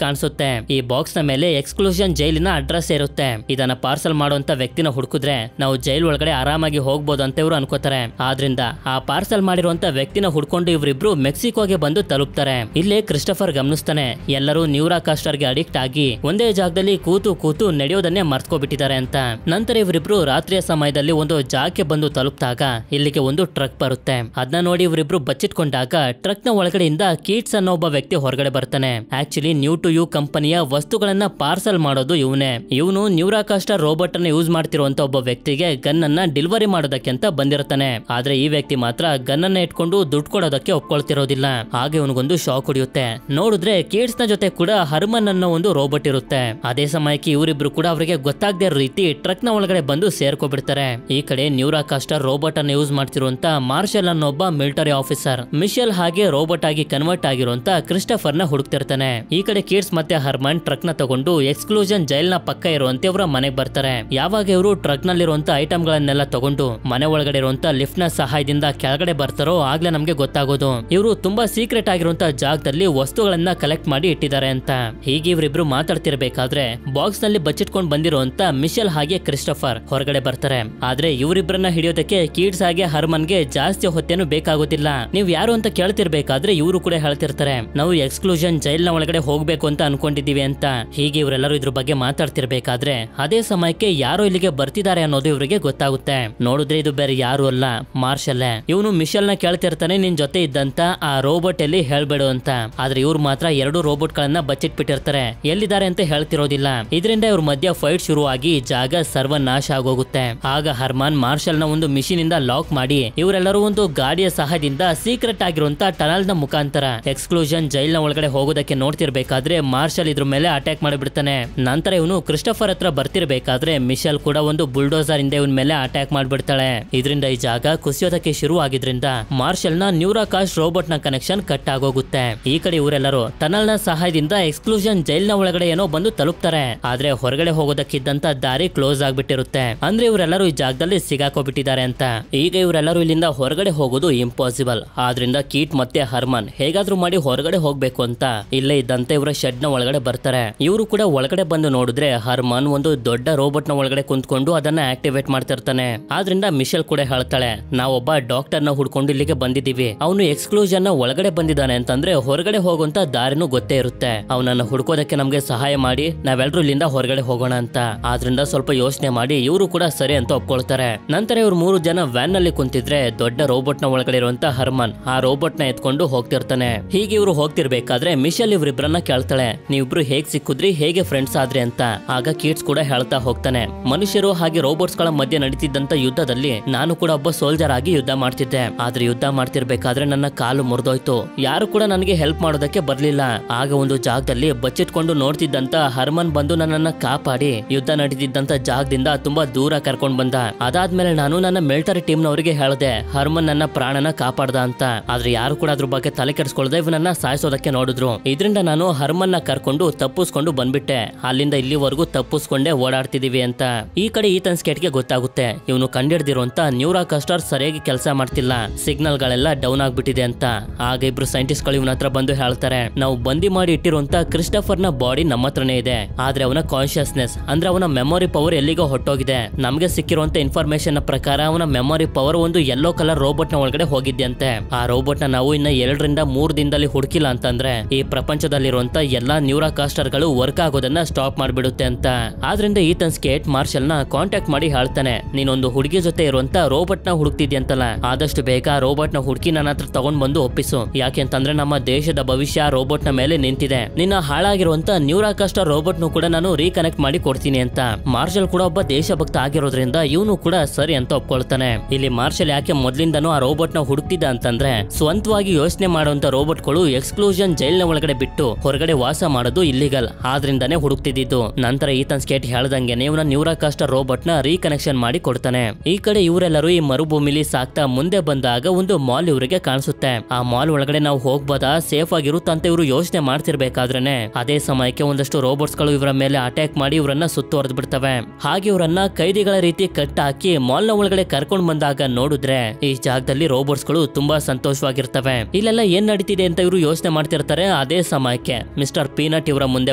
ಕಾಣಿಸುತ್ತೆ. ಈ ಬಾಕ್ಸ್ ನ ಮೇಲೆ ಎಕ್ಸ್ಕ್ಲೂಷನ್ ಜೈಲಿನ ಅಡ್ರೆಸ್ ಇರುತ್ತೆ. ಇದನ್ನ ಪಾರ್ಸಲ್ ಮಾಡುವಂತ ವ್ಯಕ್ತಿನ ಹುಡುಕಿದ್ರೆ ನಾವು ಜೈಲ್ ಒಳಗಡೆ ಆರಾಮಾಗಿ ಹೋಗ್ಬೋದು ಅಂತ ಇವ್ರು ಅನ್ಕೋತಾರೆ. ಆದ್ರಿಂದ ಆ ಪಾರ್ಸಲ್ ಮಾಡಿರುವಂತ ವ್ಯಕ್ತಿನ ಹುಡ್ಕೊಂಡು ಇವರಿಬ್ರು ಮೆಕ್ಸಿಕೋಗೆ ಬಂದು ತಲುಪ್ತಾರೆ. ಇಲ್ಲೇ ಕ್ರಿಸ್ಟಫರ್ ಗಮನಿಸ್ತಾನೆ, ಎಲ್ಲರೂ ನ್ಯೂರಾಕಾಸ್ಟರ್ ಗೆ ಅಡಿಕ್ಟ್ ಆಗಿ ಒಂದೇ ಜಾಗದಲ್ಲಿ ಕೂತು ನಡೆಯೋದನ್ನೇ ಮರ್ತ್ಕೋಬಿಟ್ಟಿದ್ದಾರೆ ಅಂತ. ನಂತರ ಇವರಿಬ್ರು ರಾತ್ರಿಯ ಸಮಯದಲ್ಲಿ ಒಂದು ಜಾಗಕ್ಕೆ ಬಂದು ತಲುಪಿದಾಗ ಇಲ್ಲಿಗೆ ಒಂದು ಟ್ರಕ್ ಬರುತ್ತೆ. ಅದನ್ನ ನೋಡಿ ಇವರಿಬ್ರು ಬಚ್ಚಿಟ್ಕೊಂಡಾಗ ಟ್ರಕ್ ನ ಒಳಗಡೆಯಿಂದ ಕೀಟ್ಸ್ ಅನ್ನೋ ಒಬ್ಬ ವ್ಯಕ್ತಿ ಹೊರಗಡೆ ಬರ್ತಾನೆ. ಆಕ್ಚುಲಿ ನ್ಯೂ ಟು ಯು ಕಂಪನಿಯ ವಸ್ತುಗಳನ್ನ ಪಾರ್ಸಲ್ ಮಾಡೋದು ಇವನೇ. ಇವನು ನ್ಯೂರಾಕಾಸ್ಟರ್ ರೋಬೋಟ್ ಅನ್ನ ಯೂಸ್ ಮಾಡ್ತಿರುವಂತ ಒಬ್ಬ ವ್ಯಕ್ತಿಗೆ ಗನ್ ಅನ್ನ ಡೆಲಿವರಿ ಮಾಡೋದಕ್ಕೆ ಅಂತ ಬಂದಿರ್ತಾನೆ. ಆದ್ರೆ ಈ ವ್ಯಕ್ತಿ ಮಾತ್ರ ಗನ್ ಅನ್ನ ಇಟ್ಕೊಂಡು ದುಡ್ಡು ಕೊಡೋದಕ್ಕೆ ಒಪ್ಕೊಳ್ತಿರೋದಿಲ್ಲ. ಹಾಗೆ ಇವನಿಗೊಂದು ಶಾಕ್ ಹೊಡಿಯುತ್ತೆ. ನೋಡಿದ್ರೆ ಕೀಟ್ಸ್ ನ ಜೊತೆ ಕೂಡ ಹರ್ಮನ್ ಅನ್ನೋ ಒಂದು ರೋಬೋಟ್ ಇರುತ್ತೆ. ಅದೇ ಸಮಯಕ್ಕೆ ಇವರಿಬ್ರು ಕೂಡ ಅವರಿಗೆ ಗೊತ್ತಾಗದೇ ಇರೋ ರೀತಿ ಟ್ರಕ್ ನ ಒಳಗಡೆ ಬಂದು ಸೇರ್ಕೊಬಿಡ್ತಾರೆ. ಈ ಕಡೆ ನ್ಯೂರಾಕಾಸ್ಟರ್ ರೋಬೋಟ್ ಅನ್ನ ಯೂಸ್ ಮಾಡ್ತಿರುವಂತ ಮಾರ್ಷಲ್ ಅನ್ನೋ ಒಬ್ಬ ಮಿಲಿಟರಿ ಆಫೀಸರ್ ಮಿಶೆಲ್ ಹಾಗೆ ರೋಬೋಟ್ ಆಗಿ ಕನ್ವರ್ಟ್ ಆಗಿರುವಂತ ಕ್ರಿಸ್ಟಫರ್ ನ ಹುಡುಕ್ತಿರ್ತಾನೆ. ಈ ಕಡೆ ಕಿಡ್ಸ್ ಮತ್ತೆ ಹರ್ಮನ್ ಟ್ರಕ್ ನ ತಗೊಂಡು ಎಕ್ಸ್ಕ್ಲೂಷನ್ ಜೈಲ್ ನ ಪಕ್ಕ ಇರುವಂತೆ ಅವರ ಮನೆಗೆ ಬರ್ತಾರೆ. ಯಾವಾಗ ಇವರು ಟ್ರಕ್ ನಲ್ಲಿರುವಂತ ಐಟಮ್ ಗಳನ್ನೆಲ್ಲ ತಗೊಂಡು ಮನೆ ಒಳಗಡೆ ಇರುವಂತ ಲಿಫ್ಟ್ ನ ಸಹಾಯದಿಂದ ಕೆಳಗಡೆ ಬರ್ತಾರೋ ಆಗ್ಲೇ ನಮ್ಗೆ ಗೊತ್ತಾಗೋದು ಇವರು ತುಂಬಾ ಸೀಕ್ರೆಟ್ ಆಗಿರುವಂತ ಜಾಗದಲ್ಲಿ ವಸ್ತುಗಳನ್ನ ಕಲೆಕ್ಟ್ ಮಾಡಿ ಇಟ್ಟಿದ್ದಾರೆ ಅಂತ. ಹೀಗೆ ಇವರಿಬ್ರು ಮಾತಾಡ್ತಿರ್ಬೇಕಾದ್ರೆ ಬಾಕ್ಸ್ ನಲ್ಲಿ ಬಚ್ಚಿಟ್ಕೊಂಡು ಬಂದಿರುವಂತ ಮಿಶೆಲ್ ಹಾಗೆ ಕ್ರಿಸ್ಟಫರ್ ಹೊರಗಡೆ ಬರ್ತಾರೆ. ಆದ್ರೆ ಇವರಿಬ್ಬರನ್ನ ಹಿಡಿಯೋದಕ್ಕೆ ಕಿಡ್ಸ್ ಹಾಗೆ ಹರ್ಮನ್ಗೆ ಜಾಸ್ತಿ ಹೊತ್ತೇನು ಬೇಕಾಗೋದಿಲ್ಲ. ನೀವ್ ಯಾರು ಅಂತ ಕೇಳ್ತಿರ್ಬೇಕಾದ್ರೆ ಇವರು ಕೂಡ ಹೇಳ್ತಿರ್ತಾರೆ, ನಾವು ಎಕ್ಸ್ಕ್ಲೂಷನ್ ಜೈಲ್ ನ ಒಳಗಡೆ ಹೋಗ್ಬೇಕು ಅಂತ ಅನ್ಕೊಂಡಿದೀವಿ ಅಂತ. ಹೀಗೆ ಇವರೆಲ್ಲರೂ ಇದ್ರ ಬಗ್ಗೆ ಮಾತಾಡ್ತಿರ್ಬೇಕಾದ್ರೆ ಅದೇ ಸಮಯಕ್ಕೆ ಯಾರೋ ಇಲ್ಲಿಗೆ ಬರ್ತಿದ್ದಾರೆ ಅನ್ನೋದು ಇವರಿಗೆ ಗೊತ್ತಾಗುತ್ತೆ. ನೋಡಿದ್ರೆ ಇದು ಬೇರೆ ಯಾರು ಅಲ್ಲ, ಮಾರ್ಷಲ್. ಇವನು ಮಿಶೆಲ್ ನ ಕೇಳ್ತಿರ್ತಾನೆ, ನಿನ್ ಜೊತೆ ಇದ್ದಂತ ಆ ರೋಬೋಟ್ ಎಲ್ಲಿ ಹೇಳ್ಬೇಡು ಅಂತ. ಆದ್ರೆ ಇವ್ರು ಮಾತ್ರ 2 ರೋಬೋಟ್ ಗಳನ್ನ ಬಚ್ಚಿಟ್ಬಿಟ್ಟಿರ್ತಾರೆ, ಎಲ್ಲಿದ್ದಾರೆ ಅಂತ ಹೇಳ್ತಿರೋದಿಲ್ಲ. ಇದರಿಂದ ಇವ್ರ ಮಧ್ಯ ಫೈಟ್ ಶುರುವಾಗಿ ಜಾಗ ಸರ್ವನಾಶ ಆಗೋಗುತ್ತೆ. ಆಗ ಹರ್ಮನ್ ಮಾರ್ಷಲ್ ನ ಒಂದು ಮಿಷಿನ್ ಇಂದ ಲಾಕ್ ಮಾಡಿ ಇವರೆಲ್ಲರೂ ಒಂದು ಗಾಡಿಯ ಸಹಾಯದಿಂದ ಸೀಕ್ರೆಟ್ ಆಗಿರುವಂತ ಟನಲ್ ನ ಮುಖಾಂತರ ಎಕ್ಸ್ಕ್ಲೂಷನ್ ಜೈಲ್ ನ ಒಳಗಡೆ ಹೋಗೋದಕ್ಕೆ ನೋಡ್ತಿರ್ಬೇಕಾದ್ರೆ ಮಾರ್ಷಲ್ ಇದ್ರ ಮೇಲೆ ಅಟ್ಯಾಕ್ ಮಾಡಿಬಿಡ್ತಾನೆ. ನಂತರ ಇವನು ಕ್ರಿಸ್ಟಫರ್ ಹತ್ರ ಬರ್ತಿರ್ಬೇಕಾದ್ರೆ ಮಿಶೆಲ್ ಕೂಡ ಒಂದು ಬುಲ್ಡೋಸರ್ ಇಂದ ಇವನ್ ಮೇಲೆ ಅಟ್ಯಾಕ್ ಮಾಡ್ಬಿಡ್ತಾಳೆ. ಇದರಿಂದ ಈ ಜಾಗ ಕುಸಿಯೋದಕ್ಕೆ ಶುರು ಆಗಿದ್ರಿಂದ ಮಾರ್ಷಲ್ ನ ನ್ಯೂರಾಕಾಸ್ಟ್ ರೋಬೋಟ್ ನ ಕನೆಕ್ಷನ್ ಕಟ್ ಆಗೋಗುತ್ತೆ. ಈ ಕಡೆ ಇವರೆಲ್ಲರೂ ಟನಲ್ ನ ಸಹಾಯದಿಂದ ಎಕ್ಸ್ಕ್ಲೂಷನ್ ಜೈಲ್ ನ ಒಳಗಡೆ ಏನೋ ಬಂದು ತಲುಪ್ತಾರೆ. ಆದ್ರೆ ಹೊರಗಡೆ ಹೋಗೋದಕ್ಕಿದ್ದಂತ ದಾರಿ ಕ್ಲೋಸ್ ಆಗ್ಬಿಟ್ಟಿರುತ್ತೆ. ಅಂದ್ರೆ ಇವರೆಲ್ಲರೂ ಈ ಜಾಗದಲ್ಲಿ ಸಿಗಾಕೋಬಿಟ್ಟಿದ್ದಾರೆ ಅಂತ. ಈಗ ಇವರೆಲ್ಲರೂ ಇಲ್ಲಿಂದ ಹೊರಗಡೆ ಹೋಗೋದು ಇಂಪಾಸಿಬಲ್. ಆದ್ರಿಂದ ಕೀಟ್ ಮತ್ತೆ ಹರ್ಮನ್ ಹೇಗಾದ್ರೂ ಮಾಡಿ ಹೊರಗಡೆ ಹೋಗ್ಬೇಕು ಅಂತ ಇಲ್ಲೇ ಇದ್ದಂತೆ ಇವರ ಶೆಡ್ ನ ಒಳಗಡೆ ಬರ್ತಾರೆ. ಇವರು ಕೂಡ ಒಳಗಡೆ ಬಂದು ನೋಡಿದ್ರೆ ಹರ್ಮನ್ ಒಂದು ದೊಡ್ಡ ರೋಬೋಟ್ ನ ಒಳಗಡೆ ಕುಂತ್ಕೊಂಡು ಅದನ್ನ ಆಕ್ಟಿವೇಟ್ ಮಾಡ್ತಿರ್ತಾನೆ. ಆದ್ರಿಂದ ಮಿಶೆಲ್ ಕೂಡ ಹೇಳ್ತಾಳೆ, ನಾವೊಬ್ಬ ಡಾಕ್ಟರ್ ನ ಹುಡ್ಕೊಂಡು ಇಲ್ಲಿಗೆ ಬಂದಿದ್ದೀವಿ, ಅವನು ಎಕ್ಸ್ಕ್ಲೂಷನ್ ನ ಒಳಗಡೆ ಬಂದಿದ್ದಾನೆ ಅಂತಂದ್ರೆ ಹೊರಗಡೆ ಹೋಗುವಂತ ದಾರಿನೂ ಗೊತ್ತೇ ಇರುತ್ತೆ, ಅವನನ್ನ ಹುಡ್ಕೋದಕ್ಕೆ ನಮ್ಗೆ ಸಹಾಯ ಮಾಡಿ ನಾವೆಲ್ಲರೂ ಇಲ್ಲಿಂದ ಹೊರಗಡೆ ಹೋಗೋಣ ಅಂತ. ಆದ್ರಿಂದ ಸ್ವಲ್ಪ ಯೋಚನೆ ಮಾಡಿ ಇವರು ಕೂಡ ಸರಿ ಅಂತ ಒಪ್ಕೊಳ್ತಾರೆ. ನಂತರ ಇವ್ರು 3 ಜನ ವ್ಯಾನ್ ನಲ್ಲಿ ಕುಂತಿದ್ರೆ ದೊಡ್ಡ ರೋಬೋಟ್ ನ ಒಳಗಡೆ ಇರುವಂತ ಹರ್ಮನ್ ಆ ರೋಬೋಟ್ ನ ಎತ್ಕೊಂಡು ಹೋಗ್ತಿರ್ತಾನೆ. ಹೀಗೆ ಇವರು ಹೋಗ್ತಿರ್ಬೇಕಾದ್ರೆ ಮಿಶೆಲ್ ಇವ್ರಿಬ್ರನ್ನ ಕೇಳ್ತಾಳೆ, ನೀವಿಬ್ರು ಹೇಗ್ ಸಿಕ್ಕುದ್ರಿ, ಹೇಗೆ ಫ್ರೆಂಡ್ಸ್ ಆದ್ರಿ ಅಂತ. ಆಗ ಕಿಡ್ಸ್ ಕೂಡ ಹೇಳ್ತಾ ಹೋಗ್ತಾನೆ, ಮನುಷ್ಯರು ಹಾಗೆ ರೋಬೋಟ್ಸ್ ಗಳ ಮಧ್ಯೆ ನಡೀತಿದ್ದಂತ ಯುದ್ಧದಲ್ಲಿ ನಾನು ಕೂಡ ಒಬ್ಬ ಸೋಲ್ಜರ್ ಆಗಿ ಯುದ್ಧ ಮಾಡ್ತಿದ್ದೆ. ಆದ್ರೆ ಯುದ್ಧ ಮಾಡ್ತಿರ್ಬೇಕಾದ್ರೆ ನನ್ನ ಕಾಲು ಮುರಿದೋಯ್ತು, ಯಾರು ಕೂಡ ನನಗೆ ಹೆಲ್ಪ್ ಮಾಡೋದಕ್ಕೆ ಬರ್ಲಿಲ್ಲ. ಆಗ ಒಂದು ಜಾಗದಲ್ಲಿ ಬಚ್ಚಿಟ್ಕೊಂಡು ನೋಡ್ತಿದ್ದಂತ ಹರ್ಮನ್ ಬಂದು ನನ್ನನ್ನ ಕಾಪಾಡಿ ಯುದ್ಧ ನಡೀತಿದ್ದಂತ ಜಾಗದಿಂದ ತುಂಬಾ ದೂರ ಕರ್ಕೊಂಡ್ ಬಂದ. ಅದಾದ್ಮೇಲೆ ನಾನು ನನ್ನ ಮಿಲಿಟರಿ ಟೀಮ್ ನವರಿಗೆ ಹೇಳಿದೆ ಹರ್ಮನ್ ನನ್ನ ಪ್ರಾಣನ ಕಾಪಾಡ್ದ ಅಂತ. ಆದ್ರೆ ಯಾರು ಕೂಡ ಅದ್ರ ಬಗ್ಗೆ ತಲೆ ಕೆಡಿಸ್ಕೊಳ್ಳದೆ ಇವನನ್ನ ಸಾಯಿಸೋದಕ್ಕೆ ನೋಡಿದ್ರು. ಇದರಿಂದ ನಾನು ಹರ್ಮನ್ ನ ಕರ್ಕೊಂಡು ತಪ್ಪಿಸ್ಕೊಂಡು ಬಂದ್ಬಿಟ್ಟೆ, ಅಲ್ಲಿಂದ ಇಲ್ಲಿವರೆಗೂ ತಪ್ಪಿಸ್ಕೊಂಡೇ ಓಡಾಡ್ತಿದೀವಿ ಅಂತ. ಈ ಕಡೆ ಈತನ್ ಸ್ಕೇಟ್ಗೆ ಗೊತ್ತಾಗುತ್ತೆ ಇವನು ಕಂಡಿಡ್ದಿರುವಂತ ನ್ಯೂರಾಕಾಸ್ಟರ್ ಸರಿಯಾಗಿ ಕೆಲಸ ಮಾಡ್ತಿಲ್ಲ, ಸಿಗ್ನಲ್ ಗಳೆಲ್ಲ ಡೌನ್ ಆಗ್ಬಿಟ್ಟಿದೆ ಅಂತ. ಆಗ ಇಬ್ರು ಸೈಂಟಿಸ್ಟ್ ಗಳು ಇವನ ಹತ್ರ ಬಂದು ಹೇಳ್ತಾರೆ, ನಾವು ಬಂದಿ ಮಾಡಿ ಇಟ್ಟಿರುವಂತ ಕ್ರಿಸ್ಟಫರ್ ನ ಬಾಡಿ ನಮ್ಮ ಹತ್ರನೇ ಇದೆ, ಆದ್ರೆ ಅವನ ಕಾನ್ಶಿಯಸ್ನೆಸ್ ಅಂದ್ರೆ ಅವನ ಮೆಮೊರಿ ಪವರ್ ಎಲ್ಲಿಗೋ ಹೊಟ್ಟೋಗಿದೆ. ನಮ್ಗೆ ಸಿಕ್ಕಿರುವಂತ ಇನ್ಫಾರ್ಮೇಶನ್ ಪ್ರಕಾರ ಅವನ ಮೆಮೊರಿ ಪವರ್ ಒಂದು ಯೆಲ್ಲೋ ಕಲರ್ ರೋಬೋಟ್ ನ ಒಳಗಡೆ ಹೋಗಿದ್ಯಂತೆ. ಆ ರೋಬೋಟ್ ನ ನಾವು ಇನ್ನ 2 ರಿಂದ 3 ದಿನದಲ್ಲಿ ಹುಡುಕಿಲ್ಲ ಅಂತಂದ್ರೆ ಈ ಪ್ರಪಂಚ ಪ್ರಪಂಚದಲ್ಲಿರುವಂತ ಎಲ್ಲಾ ನ್ಯೂರಾಕಾಸ್ಟರ್ಗಳು ವರ್ಕ್ ಆಗೋದನ್ನ ಸ್ಟಾಪ್ ಮಾಡ್ಬಿಡುತ್ತೆ ಅಂತ. ಆದ್ರಿಂದ ಈತನ್ ಸ್ಕೇಟ್ ಮಾರ್ಷಲ್ ನ ಕಾಂಟ್ಯಾಕ್ಟ್ ಮಾಡಿ ಹೇಳ್ತಾನೆ, ನೀನೊಂದು ಹುಡುಗಿ ಜೊತೆ ಇರುವಂತ ರೋಬೋಟ್ ನ ಹುಡುಕ್ತಿದ್ಯಂತಲ್ಲ, ಆದಷ್ಟು ಬೇಗ ರೋಬೋಟ್ ನ ಹುಡುಕಿ ನನ್ನ ಹತ್ರ ತಗೊಂಡ್ ಬಂದು ಒಪ್ಪಿಸು. ಯಾಕೆಂತಂದ್ರೆ ನಮ್ಮ ದೇಶದ ಭವಿಷ್ಯ ರೋಬೋಟ್ ನ ಮೇಲೆ ನಿಂತಿದೆ. ನಿನ್ನ ಹಾಳಾಗಿರುವಂತ ನ್ಯೂರಾಕಾಸ್ಟರ್ ರೋಬೋಟ್ ನು ಕೂಡ ನಾನು ರೀಕನೆಕ್ಟ್ ಮಾಡಿ ಕೊಡ್ತೀನಿ ಅಂತ. ಮಾರ್ಷಲ್ ಕೂಡ ಒಬ್ಬ ದೇಶಭಕ್ತ ಆಗಿರೋದ್ರಿಂದ ಇವನು ಕೂಡ ಸರಿ ಅಂತ ಒಪ್ಕೊಳ್ತಾನೆ. ಇಲ್ಲಿ ಮಾರ್ಷಲ್ ಯಾಕೆ ಮೊದ್ಲಿಂದನೂ ಆ ರೋಬೋಟ್ ನ ಹುಡುಕ್ತಿದ್ದ ಅಂತಂದ್ರೆ, ಸ್ವಂತವಾಗಿ ಯೋಚನೆ ಮಾಡುವಂತ ರೋಬೋಟ್ಗಳು ಎಕ್ಸ್ಕ್ಲೂಷನ್ ಜೈಲ್ನ ಒಳಗಡೆ ಬಿಟ್ಟು ಹೊರಗಡೆ ವಾಸ ಮಾಡೋದು ಇಲ್ಲಿಗಲ್, ಆದ್ರಿಂದಾನೇ ಹುಡುಕ್ತಿದ್ದು. ನಂತರ ಈತನ್ ಸ್ಕೇಟ್ ಹೇಳ್ದಂಗೆ ಇವನ ನ್ಯೂರಾಕಾಸ್ಟರ್ ರೋಬೋಟ್ ನ ರೀಕನೆಕ್ಷನ್ ಮಾಡಿ ಕೊಡ್ತಾನೆ. ಈ ಕಡೆ ಇವರೆಲ್ಲರೂ ಈ ಮರುಭೂಮಿಲಿ ಸಾಕ್ತಾ ಮುಂದೆ ಬಂದಾಗ ಒಂದು ಮಾಲ್ ಇವರಿಗೆ ಕಾಣಿಸುತ್ತೆ. ಆ ಮಾಲ್ ಒಳಗಡೆ ನಾವು ಹೋಗ್ಬೋದಾ, ಸೇಫ್ ಆಗಿರುತ್ತಂತ ಇವರು ಯೋಚನೆ ಮಾಡ್ತಿರ್ಬೇಕಾದ್ರೇನೆ ಅದೇ ಸಮಯಕ್ಕೆ ಒಂದಷ್ಟು ರೋಬೋಟ್ಸ್ ಗಳು ಇವರ ಮೇಲೆ ಅಟ್ಯಾಕ್ ಮಾಡಿ ಇವರನ್ನ ಸುತ್ತುವರೆದು ಬಿಡ್ತವೆ. ಹಾಗೆ ಇವರನ್ನ ಕೈದಿಗಳ ರೀತಿ ಕಟ್ ಹಾಕಿ ಮಾಲ್ ನ ಒಳಗಡೆ ಕರ್ಕೊಂಡ್ ಬಂದಾಗ ನೋಡಿದ್ರೆ ಈ ಜಾಗದಲ್ಲಿ ರೋಬೋಟ್ಸ್ ಗಳು ತುಂಬಾ ಸಂತೋಷವಾಗಿರ್ತವೆ. ಇಲ್ಲೆಲ್ಲ ಏನ್ ನಡೀತಿದೆ ಅಂತ ಇವರು ಯೋಚನೆ ಮಾಡ್ತಿರ್ತಾರೆ. ಅದೇ ಸಮಯಕ್ಕೆ ಮಿಸ್ಟರ್ ಪೀನಟ್ ಇವರ ಮುಂದೆ